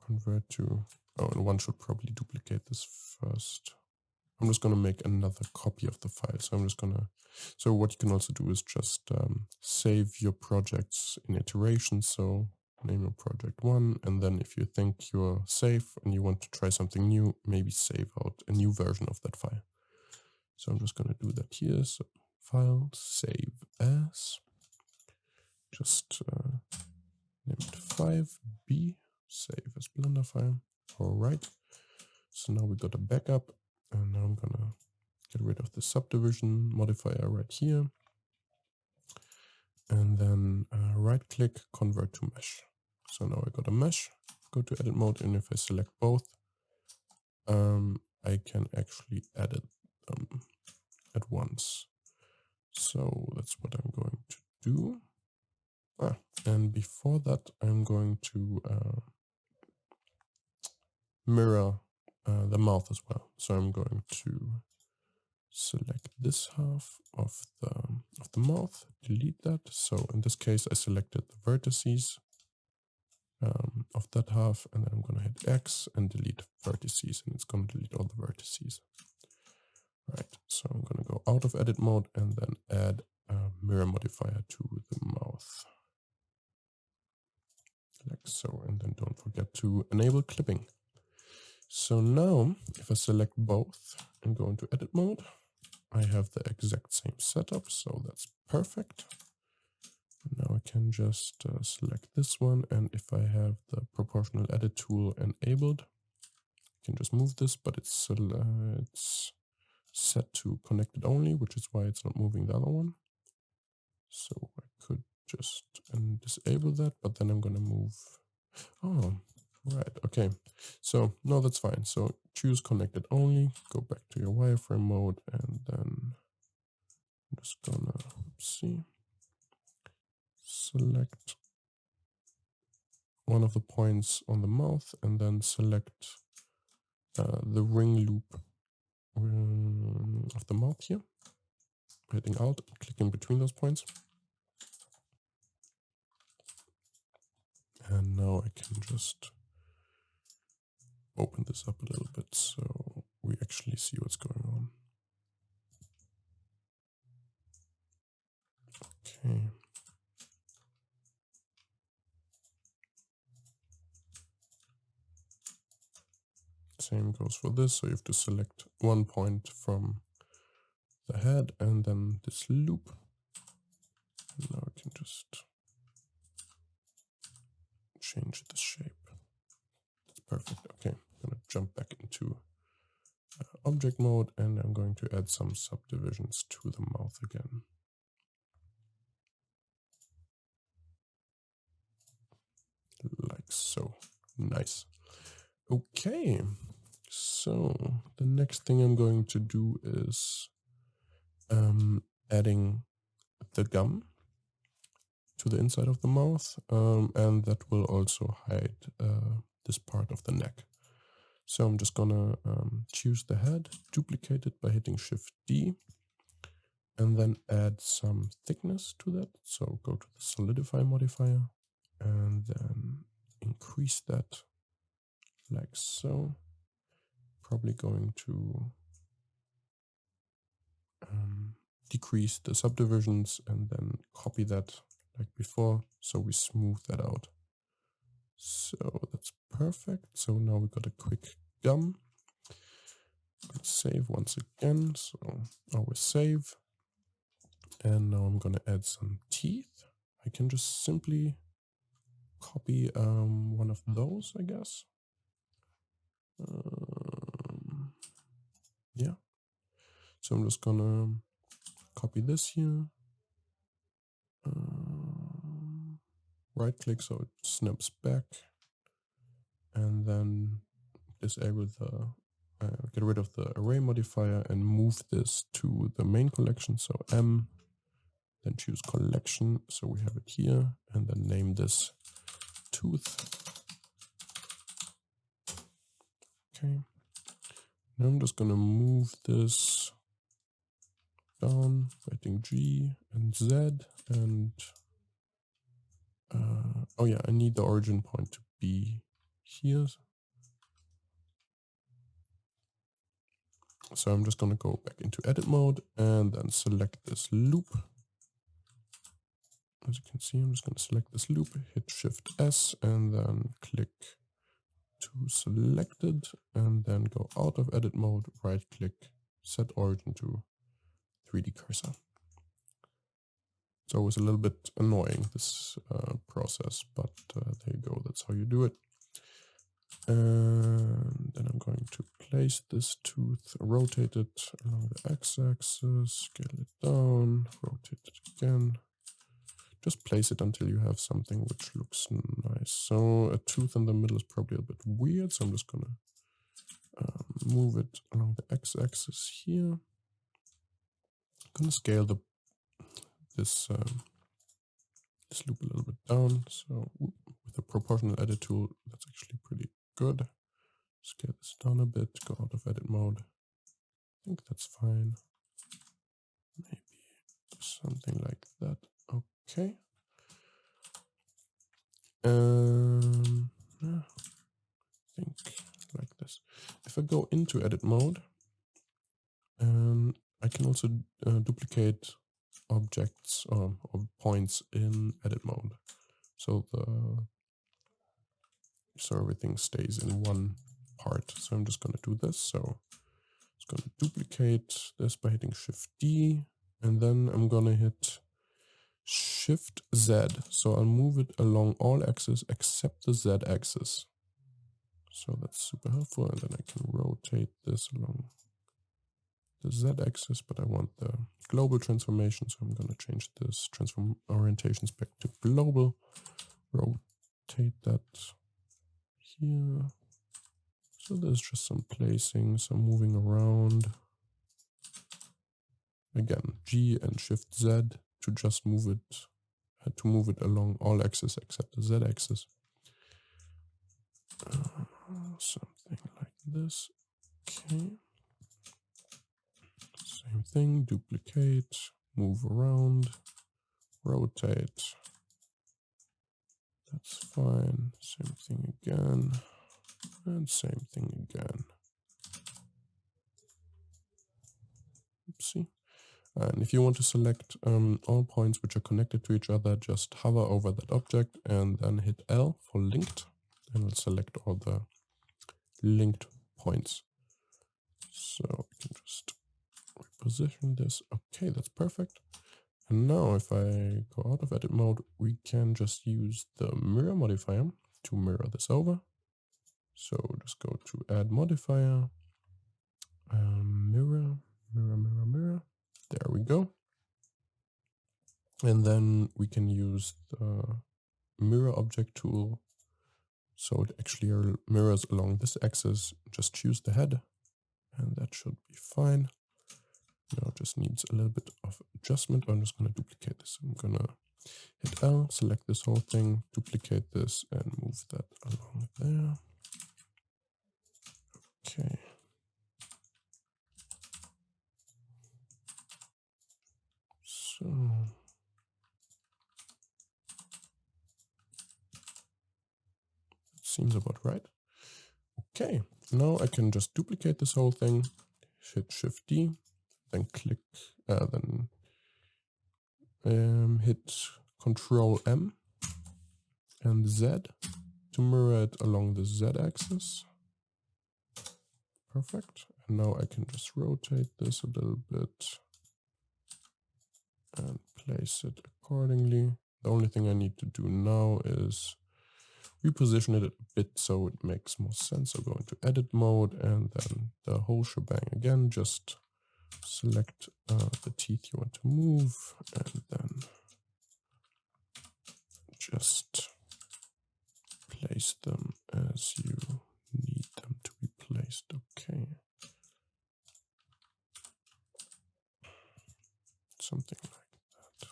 convert to, oh, and one should probably duplicate this first. I'm just going to make another copy of the file. So I'm just going to, so what you can also do is just save your projects in iterations. So name your project 1, and then if you think you're safe and you want to try something new, maybe save out a new version of that file. So I'm just going to do that here. So file, save as, just name it 5B, save as Blender file. All right. So now we got a backup, and now I'm going to get rid of the subdivision modifier right here. And then right click, convert to mesh. So now I got a mesh, go to edit mode, and if I select both, I can actually edit them at once. So that's what I'm going to do. And before that, I'm going to mirror the mouth as well. So I'm going to select this half of the mouth, delete that. So in this case, I selected the vertices of that half, and then I'm going to hit X and delete vertices, and it's going to delete all the vertices. Right, so I'm going to go out of edit mode and then add a mirror modifier to the mouth. Like so, and then don't forget to enable clipping. So now, if I select both and go into edit mode, I have the exact same setup, so that's perfect. Now I can just select this one, and if I have the proportional edit tool enabled, I can just move this, but it's set to connected only, which is why it's not moving the other one. So I could just disable that, but then I'm going to move. Oh, right. Okay. So no, that's fine. So choose connected only, go back to your wireframe mode, and then I'm just gonna select one of the points on the mouth, and then select the ring loop of the mouth here, hitting Alt, clicking between those points. And now I can just open this up a little bit so we actually see what's going on. Okay. Same goes for this, so you have to select one point from the head and then this loop. And now I can just change the shape. That's perfect. Okay, I'm going to jump back into object mode, and I'm going to add some subdivisions to the mouth again. Like so. Nice. Okay, so the next thing I'm going to do is adding the gum to the inside of the mouth, and that will also hide this part of the neck. So I'm just gonna choose the head, duplicate it by hitting Shift D, and then add some thickness to that. So go to the Solidify modifier, and then increase that like so. Probably going to decrease the subdivisions and then copy that like before, so we smooth that out. So that's perfect. So now we got a quick gum. Save once again, so always save. And now I'm gonna add some teeth. I can just simply copy one of those, I guess. Yeah. So I'm just gonna copy this here. Right click so it snaps back, and then disable the get rid of the array modifier and move this to the main collection. So M, then choose collection, so we have it here, and then name this tooth. Okay. Now I'm just gonna move this down, hitting G and Z, and oh yeah, I need the origin point to be here. So I'm just gonna go back into edit mode and then select this loop. As you can see, I'm just gonna select this loop, hit Shift S, and then click to selected, and then go out of edit mode, right click, set origin to 3D cursor. It's always a little bit annoying, this process, but there you go, that's how you do it. And then I'm going to place this tooth, rotate it along the x-axis, scale it down, rotate it again. Just place it until you have something which looks nice. So a tooth in the middle is probably a bit weird, so I'm just gonna move it along the x-axis here. I'm gonna scale this loop a little bit down. So with the proportional edit tool, that's actually pretty good. Scale this down a bit, go out of edit mode. I think that's fine. something like that. Okay. Yeah, I think like this. If I go into edit mode, I can also duplicate objects or points in edit mode. So everything stays in one part. So I'm just going to do this. So it's going to duplicate this by hitting Shift D, and then I'm going to hit Shift Z. So I'll move it along all axes except the Z axis. So that's super helpful. And then I can rotate this along the Z axis, but I want the global transformation. So I'm going to change this transform orientations back to global. Rotate that here. So there's just some placing, some moving around. Again, G and Shift Z to just move it, along all axes except the Z axis. Something like this. Okay. Same thing, duplicate, move around, rotate. That's fine. Same thing again. And same thing again. Oopsie. And if you want to select all points which are connected to each other, just hover over that object and then hit L for linked, and it'll select all the linked points. So we can just reposition this. Okay, that's perfect. And now if I go out of edit mode, we can just use the mirror modifier to mirror this over. So just go to add modifier, mirror. There we go. And then we can use the mirror object tool. So it actually mirrors along this axis. Just choose the head and that should be fine. Now it just needs a little bit of adjustment. I'm just going to duplicate this. I'm going to hit L, select this whole thing, duplicate this, and move that along there. Okay. So it seems about right. Okay, now I can just duplicate this whole thing, hit Shift D, then click, hit Control M and Z to mirror it along the Z axis. Perfect. And now I can just rotate this a little bit and place it accordingly. The only thing I need to do now is reposition it a bit so it makes more sense. So go into edit mode and then the whole shebang again. Just select the teeth you want to move and then just place them as you need them to be placed. Okay. Something like that.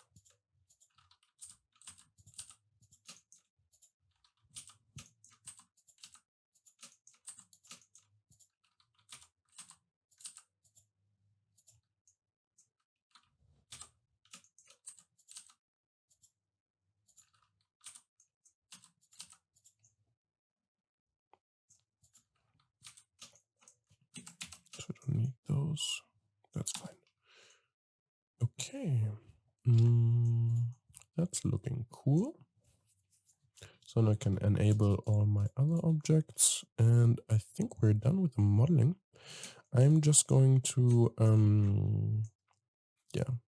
So I don't need those. That's fine. Okay. That's looking cool. So now I can enable all my other objects, and I think we're done with the modeling. I'm just going to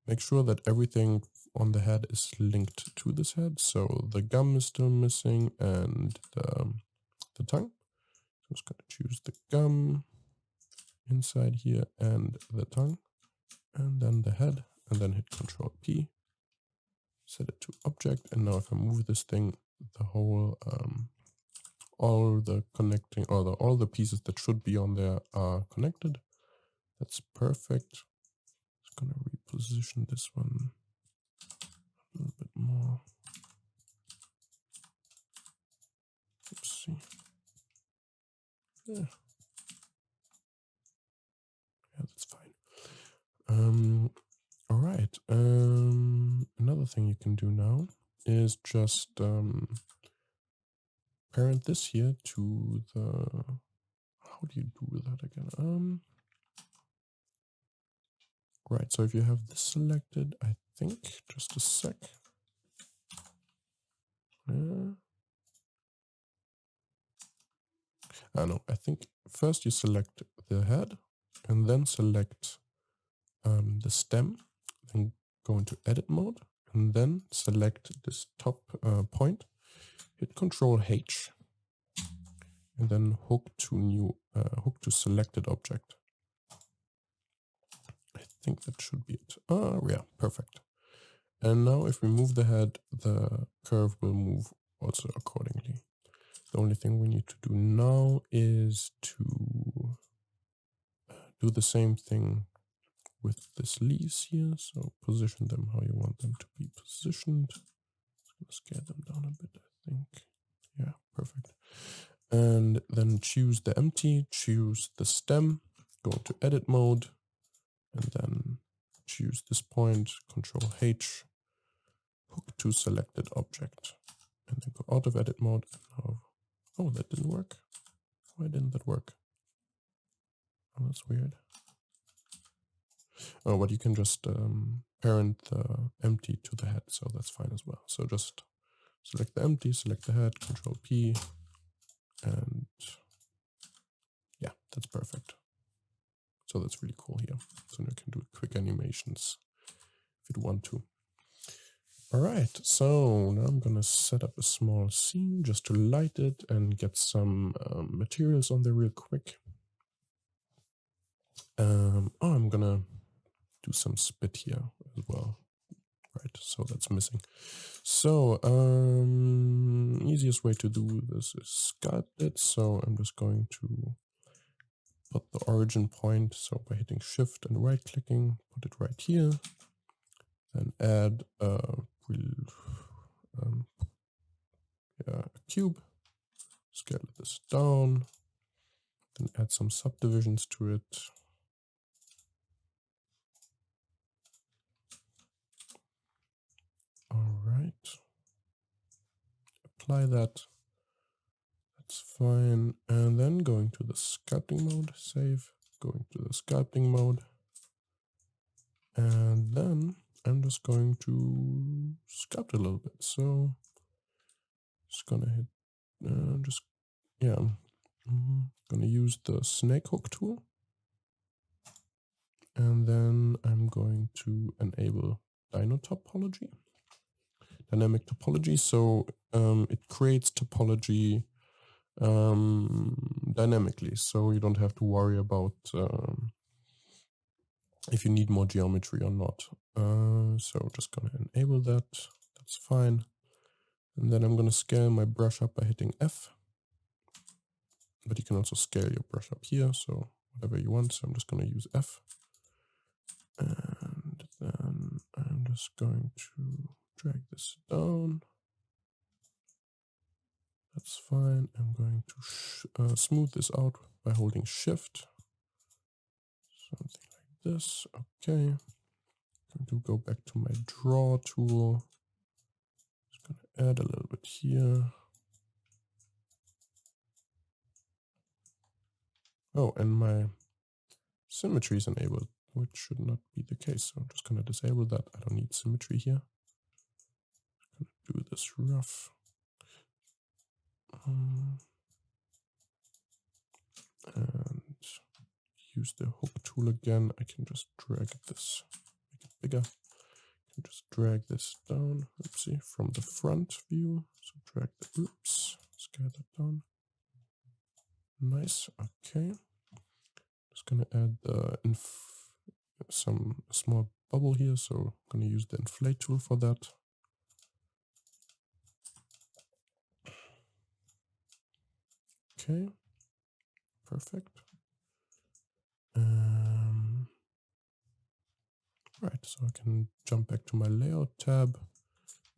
make sure that everything on the head is linked to this head. So the gum is still missing and the tongue. So I'm just going to choose the gum inside here and the tongue, and then the head, and then hit Control P. Set it to object, and now if I move this thing, the whole all the connecting or all the pieces that should be on there are connected. That's perfect. Just gonna reposition this one a little bit more. Oopsie. Yeah, that's fine. All right. thing you can do now is just parent this here to the, how do you do that again? Right, so if you have this selected, I think, just a sec. No, I think first you select the head and then select the stem, then go into edit mode and then select this top point, hit Control H and then hook to selected object. I think that should be it. Oh yeah, perfect. And now if we move the head, the curve will move also accordingly. The only thing we need to do now is to do the same thing with these leaves here. So position them how you want them to be positioned. Scale them down a bit, I think. Yeah, perfect. And then choose the empty, choose the stem, go into edit mode, and then choose this point, Control H, hook to selected object, and then go out of edit mode. Oh, that didn't work. Why didn't that work? Oh, that's weird. Oh, but you can just parent the empty to the head, so that's fine as well. So just select the empty, select the head, Control P, and yeah, that's perfect. So that's really cool here. So you can do quick animations if you want to. All right, so now I'm gonna set up a small scene just to light it and get some materials on there real quick. I'm gonna do some spit here as well. Right, so that's missing. So easiest way to do this is sculpt it. So I'm just going to put the origin point. So by hitting Shift and right clicking, put it right here. Then add a cube, scale this down, then add some subdivisions to it. All right, apply that, that's fine. And then going to the sculpting mode, save, going to the sculpting mode. And then I'm just going to sculpt a little bit. So just gonna hit, gonna use the snake hook tool. And then I'm going to enable dynamic topology. So it creates topology dynamically. So you don't have to worry about if you need more geometry or not. So just gonna enable that. That's fine. And then I'm gonna scale my brush up by hitting F. But you can also scale your brush up here. So whatever you want. So I'm just gonna use F. And then I'm just going to drag this down. That's fine. I'm going to smooth this out by holding Shift. Something like this. Okay. I'm going to go back to my draw tool. Just going to add a little bit here. Oh, and my symmetry is enabled, which should not be the case. So I'm just going to disable that. I don't need symmetry here. I'm going to do this rough. And use the hook tool again. I can just drag this, make it bigger. I can just drag this down, oopsie, from the front view. So drag the, scale that down. Nice, okay. Just gonna add some small bubble here. So I'm gonna use the inflate tool for that. Okay, perfect. Right, so I can jump back to my layout tab,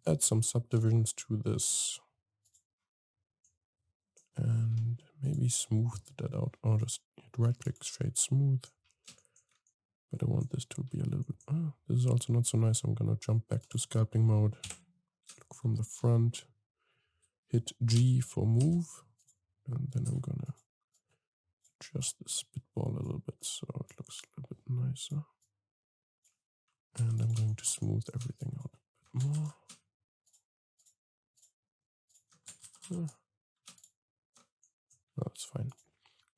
add some subdivisions to this, and maybe smooth that out, or just hit right click, shade smooth, but I want this to be a little bit, this is also not so nice. I'm gonna jump back to sculpting mode, look from the front, hit G for move, and then I'm gonna adjust the spitball a little bit so it looks a little bit nicer. And I'm going to smooth everything out a bit more. That's fine.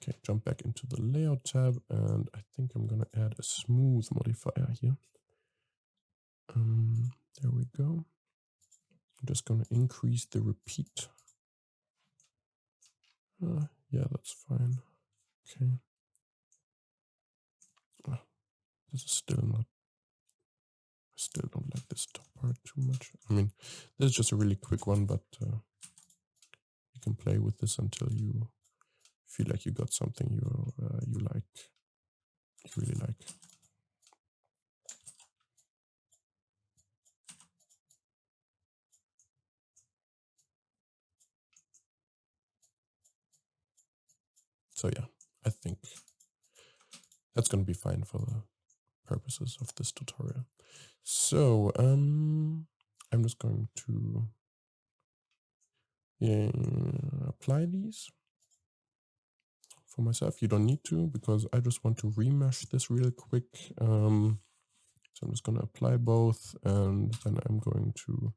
Okay, jump back into the layout tab, and I think I'm gonna add a smooth modifier here. There we go. I'm just gonna increase the repeat. Yeah, that's fine. Okay. This is still not. I still don't like this top part too much. I mean, this is just a really quick one, but you can play with this until you feel like you got something you like, you really like. So yeah, I think that's going to be fine for the purposes of this tutorial. So I'm just going to apply these for myself. You don't need to, because I just want to remesh this real quick. So I'm just going to apply both, and then I'm going to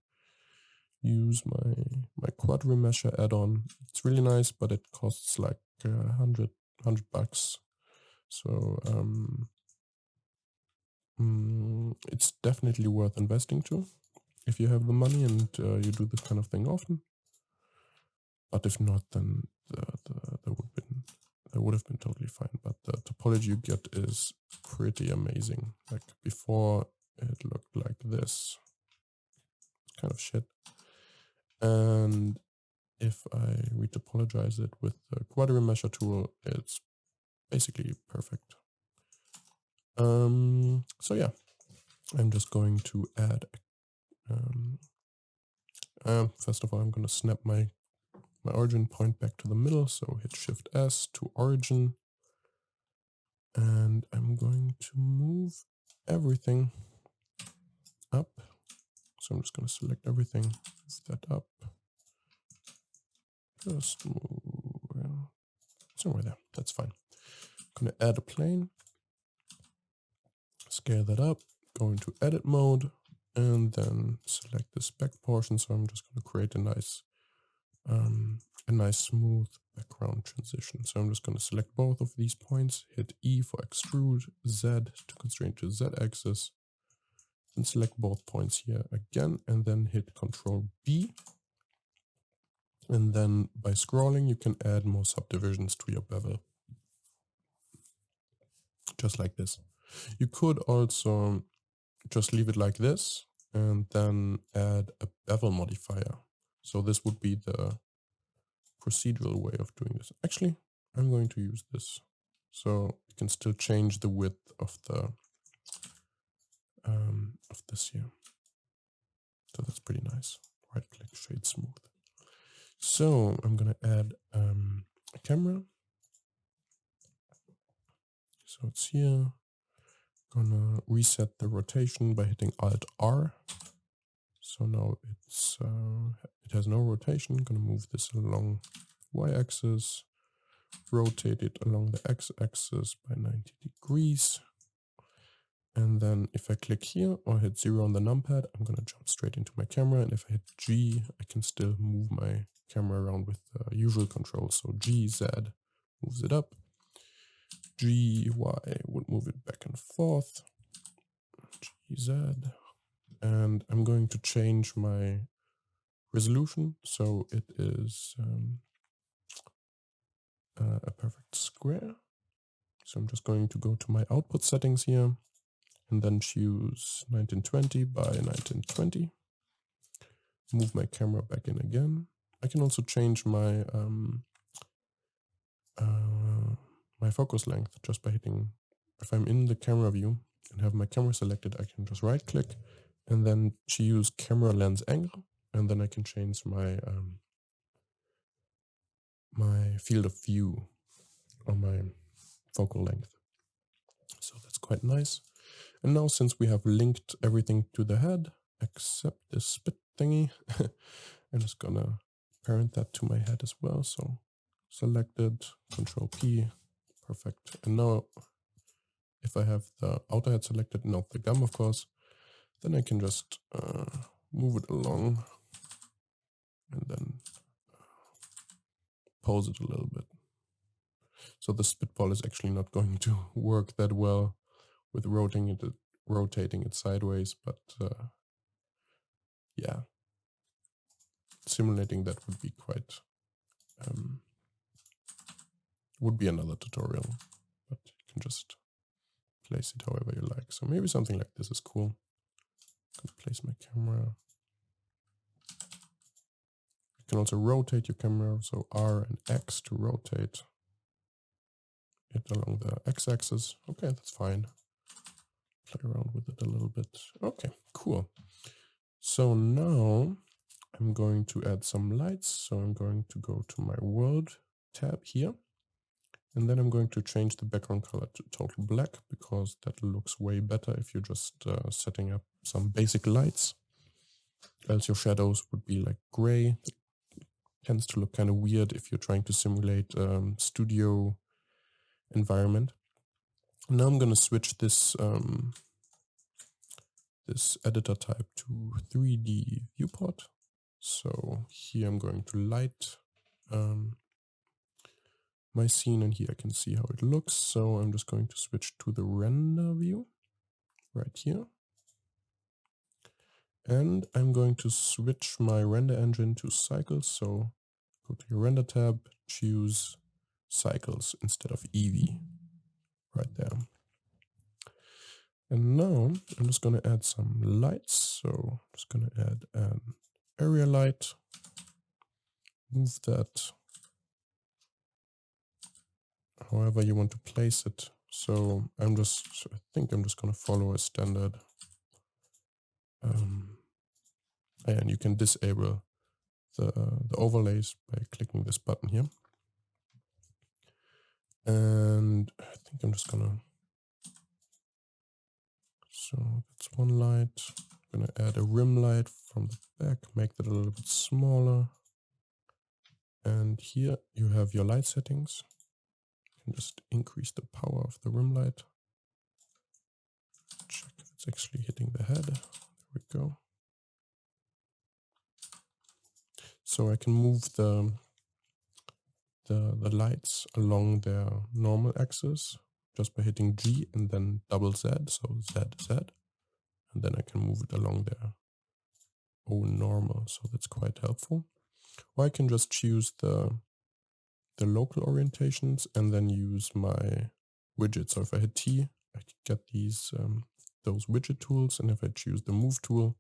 use my quad remesher add-on. It's really nice, but it costs like $100 bucks. So it's definitely worth investing to if you have the money and you do this kind of thing often. But if not, then that would have been totally fine. But the topology you get is pretty amazing. Like before, it looked like this, kind of shit. And if I retopologize it with the quad remesher tool, it's basically perfect. So yeah, I'm just going to add. First of all, I'm going to snap my origin point back to the middle. So hit Shift S to origin, and I'm going to move everything up. So I'm just going to select everything, move that up. Just move somewhere there. That's fine. I'm going to add a plane, scale that up, go into edit mode, and then select this back portion. So I'm just going to create a nice smooth background transition. So I'm just going to select both of these points, hit E for extrude, Z to constrain to Z axis, and select both points here again, and then hit Control B. And then by scrolling, you can add more subdivisions to your bevel. Just like this. You could also just leave it like this and then add a bevel modifier. So this would be the procedural way of doing this. Actually, I'm going to use this. So you can still change the width of the of this here. So that's pretty nice. Right click, shade smooth. So I'm gonna add a camera. So it's here. Gonna reset the rotation by hitting Alt R. So now it's it has no rotation. Gonna move this along y-axis, rotate it along the x-axis by 90 degrees. And then if I click here or hit 0 on the numpad, I'm gonna jump straight into my camera. And if I hit G, I can still move my camera around with the usual controls. So G, Z moves it up. G, Y would move it back and forth. G, Z. And I'm going to change my resolution. So it is a perfect square. So I'm just going to go to my output settings here and then choose 1920 by 1920. Move my camera back in again. I can also change my my focus length just by hitting, if I'm in the camera view and have my camera selected, I can just right click and then choose camera lens angle, and then I can change my my field of view or my focal length. So that's quite nice. And now since we have linked everything to the head, except this spit thingy, I'm just gonna parent that to my head as well. So selected, Control P, perfect. And now if I have the outer head selected, not the gum of course, then I can just move it along and then pose it a little bit. So the spitball is actually not going to work that well with rotating it sideways, but yeah, simulating that would be quite, would be another tutorial, but you can just place it however you like. So maybe something like this is cool. I'm gonna place my camera. You can also rotate your camera, so R and X to rotate it along the X-axis. Okay, that's fine. Play around with it a little bit. Okay, cool. So now I'm going to add some lights. So I'm going to go to my world tab here. And then I'm going to change the background color to total black because that looks way better if you're just setting up some basic lights. Else your shadows would be like gray. It tends to look kind of weird if you're trying to simulate studio environment. Now I'm going to switch this this editor type to 3D viewport. So here I'm going to light my scene, and here I can see how it looks. So I'm just going to switch to the render view right here. And I'm going to switch my render engine to cycles. So go to your render tab, choose cycles instead of Eevee right there. And now I'm just going to add some lights. So I'm just going to add an area light, move that however you want to place it. So I think I'm just going to follow a standard. And you can disable the overlays by clicking this button here. And I think I'm just gonna, so that's one light. I'm gonna add a rim light from the back, make that a little bit smaller. And here you have your light settings. You can just increase the power of the rim light. Check if it's actually hitting the head. There we go. So I can move the lights along their normal axis just by hitting G and then double Z, so Z, Z. And then I can move it along their own normal, so that's quite helpful. Or I can just choose the local orientations and then use my widget. So if I hit T, I can get these those widget tools, and if I choose the move tool,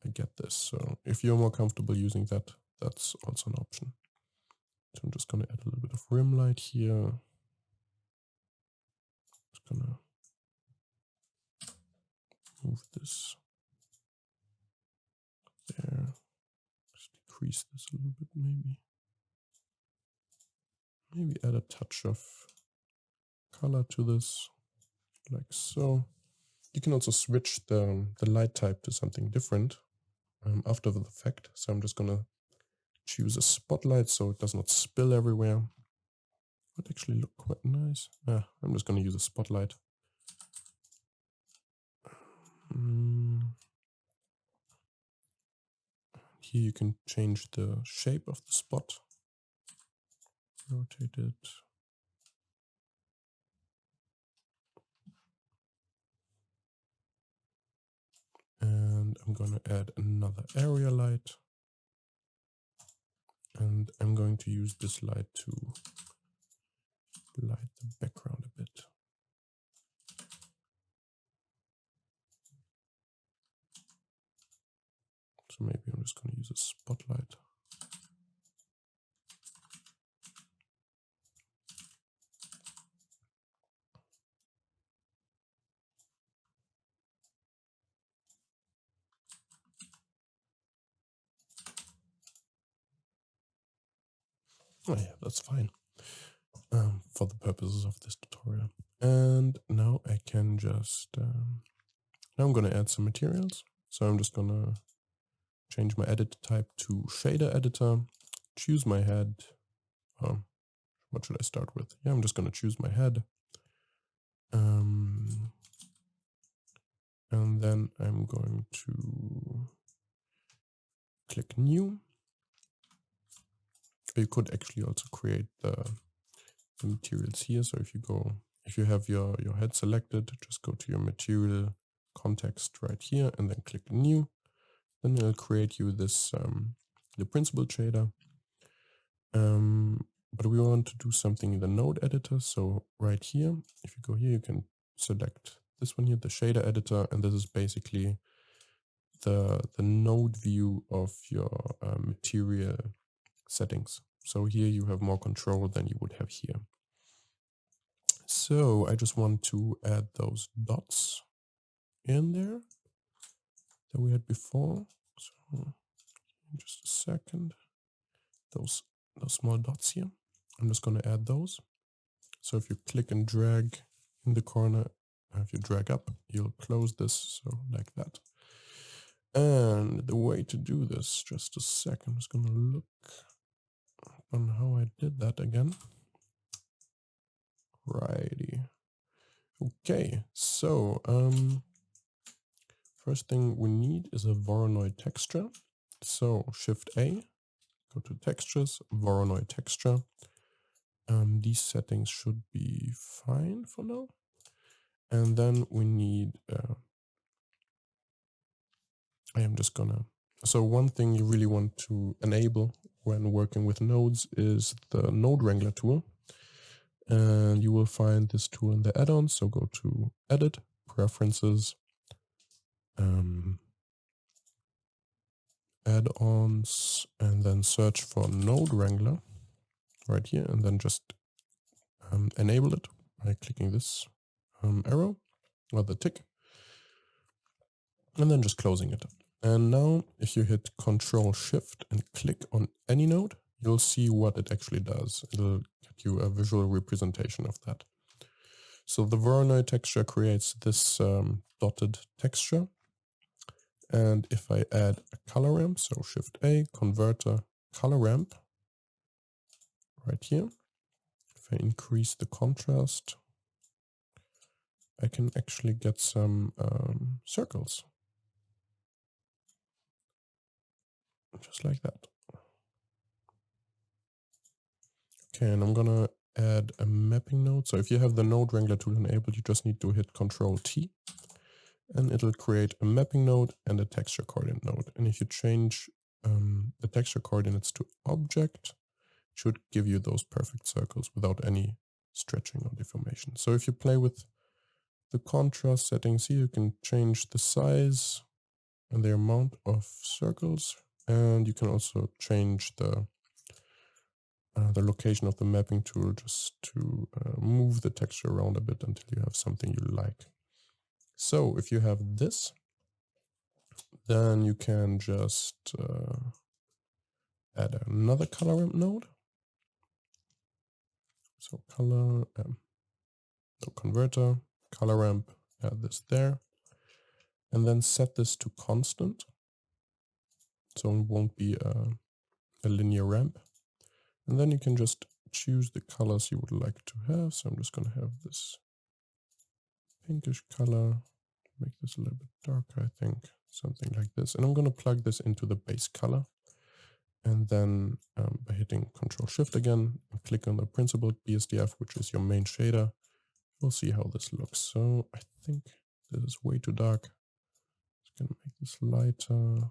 I get this. So if you're more comfortable using that, that's also an option. So I'm just going to add a little bit of rim light here. Just going to move this there. Just decrease this a little bit maybe. Maybe add a touch of color to this, like so. You can also switch the light type to something different after the fact. So I'm just gonna choose a spotlight so it does not spill everywhere. Would actually look quite nice. I'm just gonna use a spotlight. Here you can change the shape of the spot. Rotate it. And I'm going to add another area light. And I'm going to use this light to light the background a bit. So maybe I'm just going to use a spotlight. Oh yeah, that's fine. for the purposes of this tutorial. And now I can just, now I'm going to add some materials. So I'm just going to change my editor type to shader editor, choose my head. What should I start with? Yeah, I'm just going to choose my head. And then I'm going to click new. You could actually also create the materials here. So if you have your head selected, just go to your material context right here and then click new. Then it'll create you this, the principled shader. But we want to do something in the node editor. So right here, if you go here, you can select this one here, the shader editor, and this is basically the node view of your material settings. So here you have more control than you would have here. So I just want to add those dots in there that we had before. So just a second, those small dots here. I'm just going to add those. So if you click and drag in the corner, if you drag up, you'll close this, so like that. And the way to do this, just a second, I'm just going to look on how I did that again. Righty. Okay, so first thing we need is a Voronoi texture. So Shift A, go to Textures, Voronoi Texture. These settings should be fine for now. And then we need, I am just gonna, so one thing you really want to enable when working with nodes is the Node Wrangler tool. And you will find this tool in the add-ons. So go to Edit, Preferences, add-ons, and then search for Node Wrangler right here, and then just enable it by clicking this arrow or the tick, and then just closing it. And now if you hit Control Shift and click on any node, you'll see what it actually does. It'll get you a visual representation of that. So the Voronoi texture creates this dotted texture. And if I add a color ramp, so Shift A, Converter, Color Ramp, right here, if I increase the contrast, I can actually get some circles. Just like that. Okay, and I'm gonna add a mapping node. So if you have the Node Wrangler tool enabled, you just need to hit Control T, and it'll create a mapping node and a texture coordinate node. And if you change the texture coordinates to object, it should give you those perfect circles without any stretching or deformation. So if you play with the contrast settings here, you can change the size and the amount of circles, and you can also change the location of the mapping tool just to move the texture around a bit until you have something you like. So if you have this, then you can just add another color ramp node. So color, converter, color ramp, add this there, and then set this to constant. So it won't be a linear ramp. And then you can just choose the colors you would like to have. So I'm just going to have this pinkish color, make this a little bit darker, I think, something like this. And I'm going to plug this into the base color. And then by hitting Control Shift again, and click on the principled BSDF, which is your main shader, we'll see how this looks. So I think this is way too dark. Just going to make this lighter,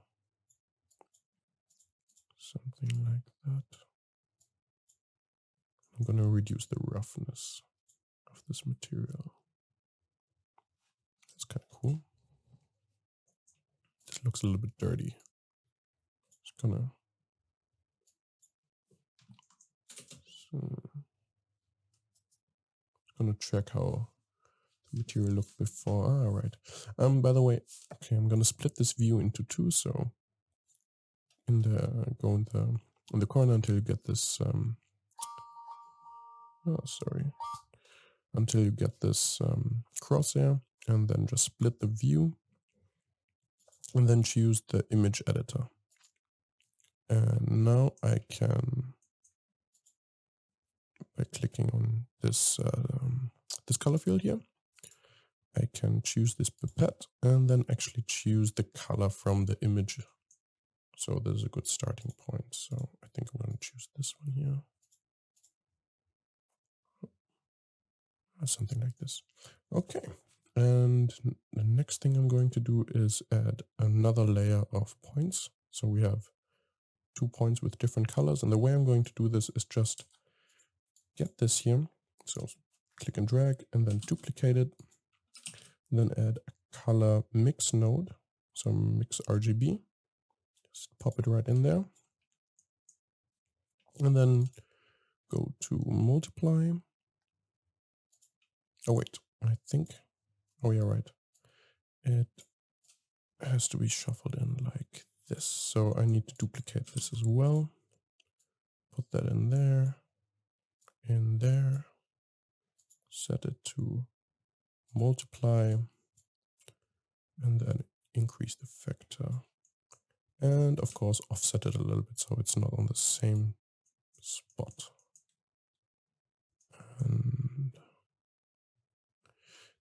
something like that. I'm going to reduce the roughness of this material. That's kind of cool. This looks a little bit dirty. Just gonna check how the material looked before. Ah, right. By the way, okay, I'm gonna split this view into two. So go in the corner until you get this Oh, sorry. Until you get this crosshair, and then just split the view, and then choose the image editor. And now I can, by clicking on this this color field here, I can choose this pipette and then actually choose the color from the image. So this is a good starting point. So I think I'm going to choose this one here. Or something like this. Okay. And the next thing I'm going to do is add another layer of points. So we have 2 points with different colors. And the way I'm going to do this is just get this here. So click and drag and then duplicate it. And then add a color mix node. So mix RGB. Just pop it right in there. And then go to multiply. Oh, wait, I think, oh yeah, right. It has to be shuffled in like this. So I need to duplicate this as well. Put that in there, set it to multiply, and then increase the factor. And of course, offset it a little bit so it's not on the same spot. And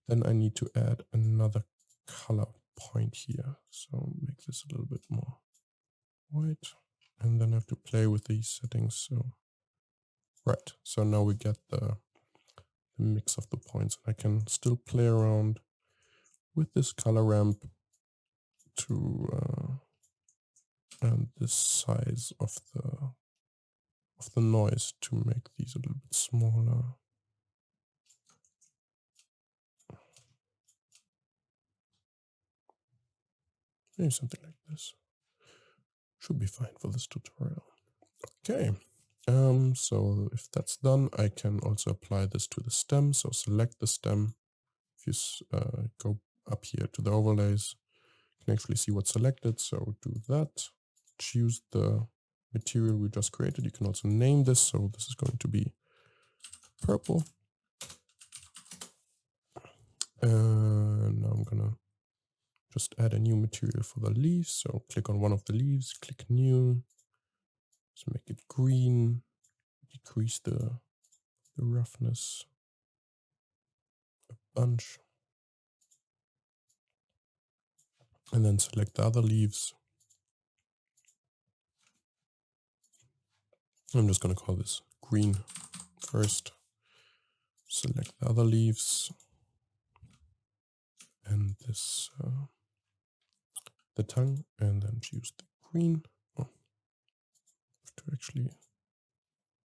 then I need to add another color point here. So make this a little bit more white. And then I have to play with these settings. So, right. So now we get the mix of the points. I can still play around with this color ramp to and the size of the noise to make these a little bit smaller. Maybe something like this. Should be fine for this tutorial. Okay. So if that's done, I can also apply this to the stem. So select the stem. If you go up here to the overlays, you can actually see what's selected. So do that. Choose the material we just created. You can also name this. So this is going to be purple. And now I'm gonna just add a new material for the leaves. So click on one of the leaves, click new. So make it green, decrease the roughness a bunch. And then select the other leaves. I'm just gonna call this green first. Select the other leaves. And this, the tongue, and then choose the green. Oh, have to actually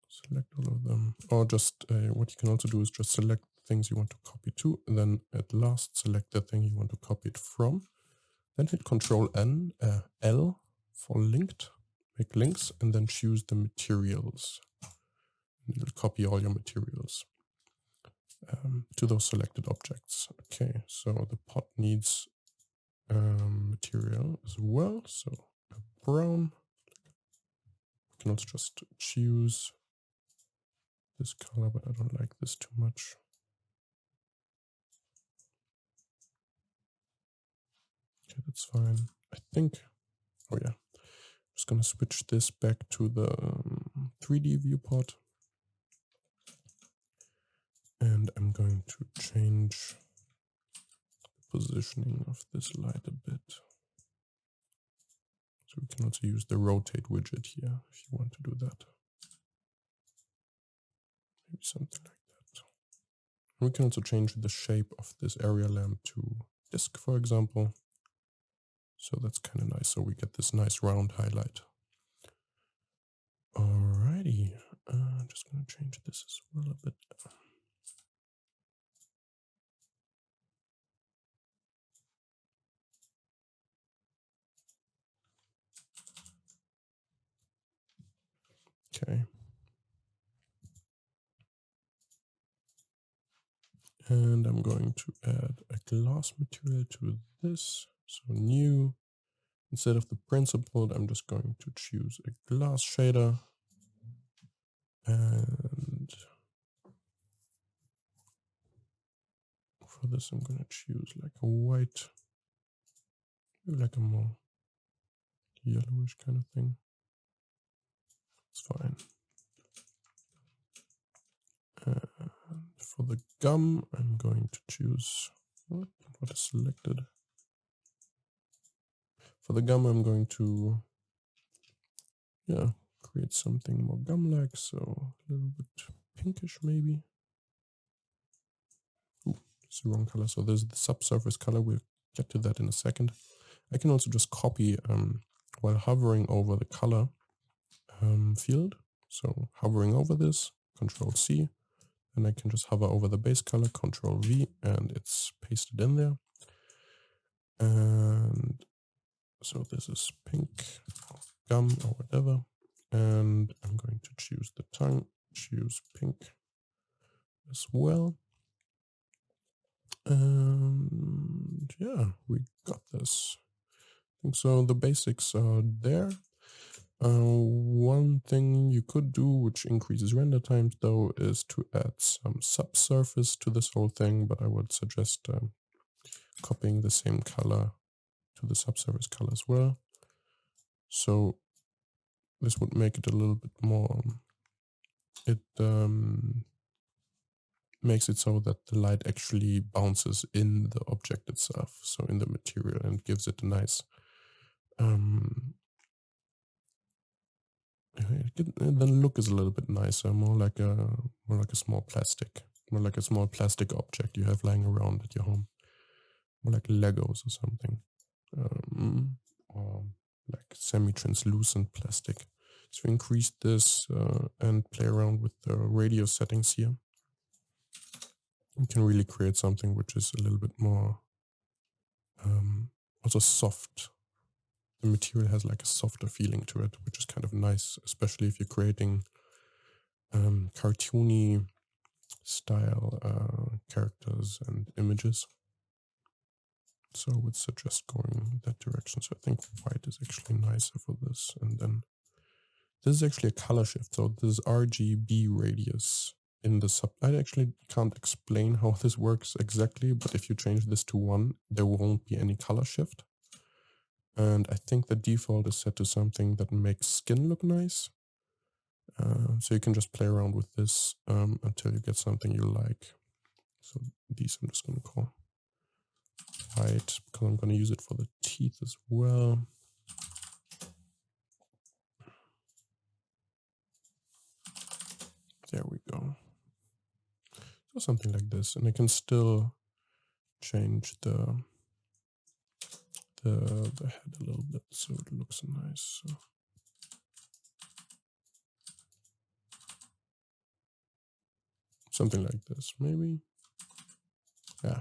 select all of them. Or just what you can also do is just select things you want to copy to, and then at last select the thing you want to copy it from. Then hit Control L for linked, make links, and then choose the materials. And it'll copy all your materials to those selected objects. Okay, so the pot needs material as well. So a brown. You can also just choose this color, but I don't like this too much. Okay, that's fine. I think, oh yeah, I'm just gonna switch this back to the 3D viewport. And I'm going to change the positioning of this light a bit. So we can also use the rotate widget here if you want to do that. Maybe something like that. We can also change the shape of this area lamp to disk, for example. So that's kind of nice. So we get this nice round highlight. Alrighty. I'm just going to change this as well a bit. Okay. And I'm going to add a glass material to this. So new. Instead of the principled, I'm just going to choose a glass shader. And for this, I'm gonna choose like a white, maybe like a more yellowish kind of thing. It's fine. And for the gum, I'm going to choose what is selected. For the gum, I'm going to create something more gum-like, so a little bit pinkish maybe. Ooh, it's the wrong color. So there's the subsurface color. We'll get to that in a second. I can also just copy while hovering over the color field. So hovering over this, Control C, and I can just hover over the base color, Control V, and it's pasted in there. And so this is pink, or gum, or whatever. And I'm going to choose the tongue, choose pink as well. And yeah, we got this. I think so the basics are there. One thing you could do, which increases render times though, is to add some subsurface to this whole thing, but I would suggest copying the same color to the subsurface color as well. So this would make it a little bit more, it makes it so that the light actually bounces in the object itself, so in the material, and gives it a nice the look is a little bit nicer, more like a small plastic object you have lying around at your home, more like Legos or something, or like semi-translucent plastic. So increase this and play around with the radius settings here. You can really create something which is a little bit more also soft. The material has like a softer feeling to it, which is kind of nice, especially if you're creating cartoony style characters and images. So I would suggest going that direction. So I think white is actually nicer for this. And then this is actually a color shift. So this is Rgb Radius in the sub. I actually can't explain how this works exactly, but if you change this to 1, there won't be any color shift. And I think the default is set to something that makes skin look nice. So you can just play around with this until you get something you like. So these I'm just going to call white, because I'm going to use it for the teeth as well. There we go. So something like this, and I can still change the head a little bit so it looks nice. So. Something like this, maybe. Yeah.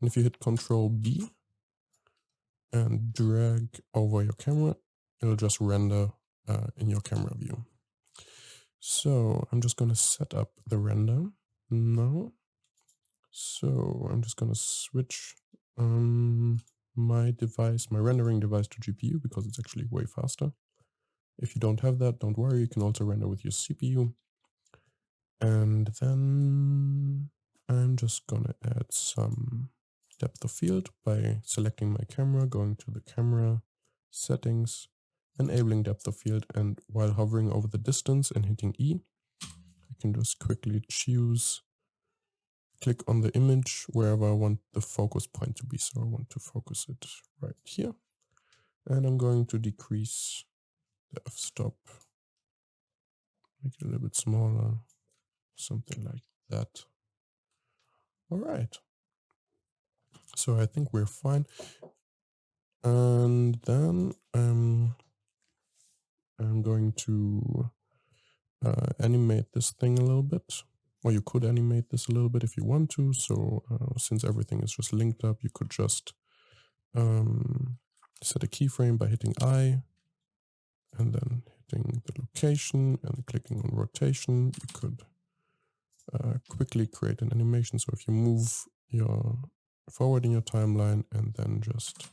And if you hit Control B and drag over your camera, it'll just render in your camera view. So I'm just going to set up the render now. So I'm just going to switch my rendering device to GPU, because it's actually way faster. If you don't have that, don't worry, you can also render with your CPU. And then I'm just going to add some depth of field by selecting my camera, going to the camera settings, enabling depth of field, and while hovering over the distance and hitting E, I can just quickly click on the image wherever I want the focus point to be. So I want to focus it right here. And I'm going to decrease the f-stop, make it a little bit smaller, something like that. All right. So I think we're fine. And then I'm going to animate this thing a little bit. Or you could animate this a little bit if you want to. So since everything is just linked up, you could just set a keyframe by hitting I, and then hitting the location and clicking on rotation. You could quickly create an animation. So if you move forward in your timeline and then just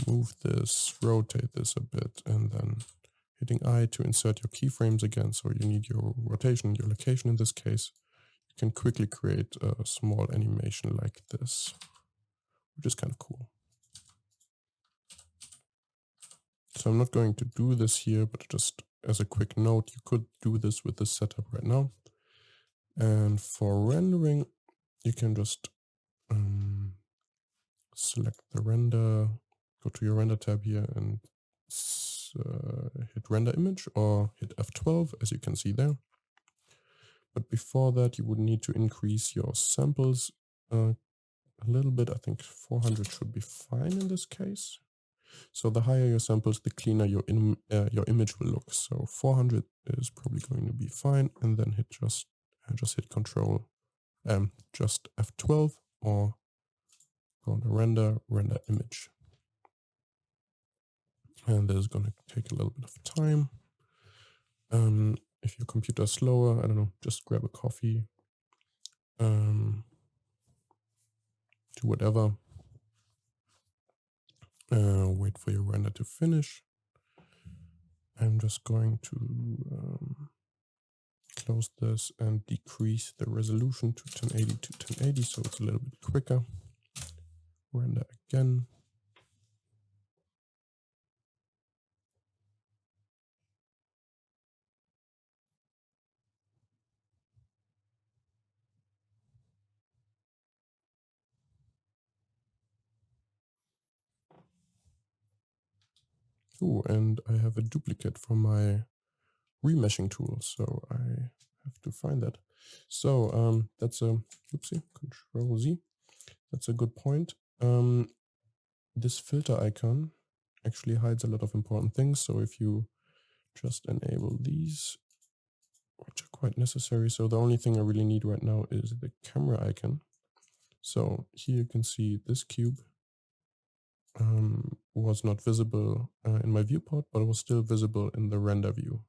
move this, rotate this a bit, and then hitting I to insert your keyframes again. So you need your rotation, your location in this case. You can quickly create a small animation like this, which is kind of cool. So I'm not going to do this here, but just as a quick note, you could do this with this setup right now. And for rendering, you can just select the render, go to your render tab here and hit render image or hit F12, as you can see there. But before that, you would need to increase your samples a little bit. I think 400 should be fine in this case. So the higher your samples, the cleaner your image will look. So 400 is probably going to be fine, and then hit just hit Control, just F12, or go on the render image. And this is going to take a little bit of time. If your computer is slower, I don't know, just grab a coffee, do whatever. Wait for your render to finish. I'm just going to close this and decrease the resolution to 1080 to 1080 so it's a little bit quicker. Render again. Oh, and I have a duplicate from my remeshing tool, so I have to find that. So that's a, oopsie, Control Z. That's a good point. This filter icon actually hides a lot of important things. So if you just enable these, which are quite necessary. So the only thing I really need right now is the camera icon. So here you can see this cube was not visible in my viewport, but it was still visible in the render view,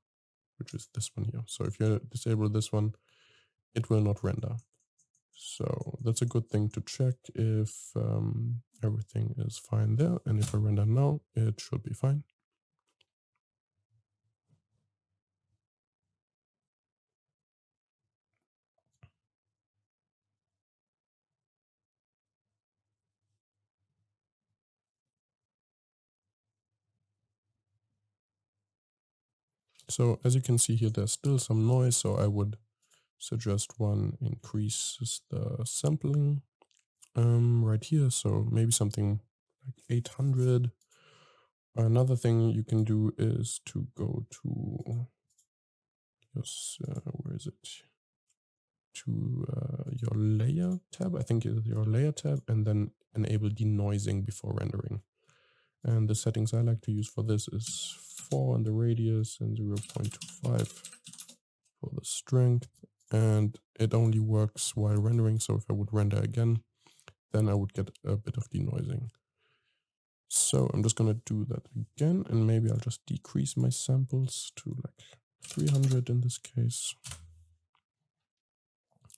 which is this one here. So if you disable this one, it will not render. So that's a good thing to check if everything is fine there. And if I render now, it should be fine. So as you can see here, there's still some noise. So I would suggest one increases the sampling right here. So maybe something like 800. Another thing you can do is to go to where is it? To your layer tab. I think it's your layer tab, and then enable denoising before rendering. And the settings I like to use for this is 4 on the radius and 0.25 for the strength. And it only works while rendering. So if I would render again, then I would get a bit of denoising. So I'm just going to do that again, and maybe I'll just decrease my samples to like 300 in this case.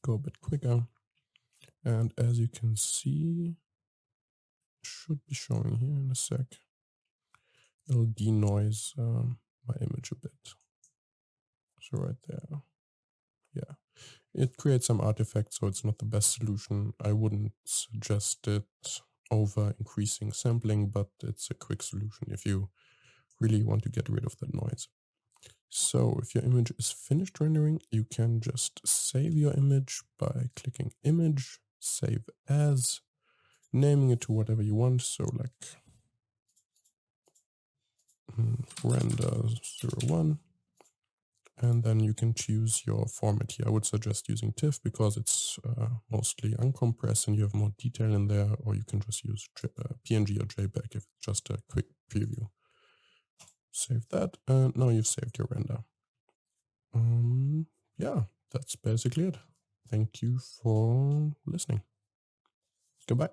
Go a bit quicker. And as you can see, it should be showing here in a sec. It'll denoise my image a bit. So right there. Yeah. It creates some artifacts, so it's not the best solution. I wouldn't suggest it over increasing sampling, but it's a quick solution if you really want to get rid of that noise. So if your image is finished rendering, you can just save your image by clicking Image, Save As, naming it to whatever you want. So like render 01. And then you can choose your format here. I would suggest using TIFF because it's mostly uncompressed and you have more detail in there, or you can just use PNG or JPEG if it's just a quick preview. Save that, and now you've saved your render. Yeah, that's basically it. Thank you for listening. Goodbye.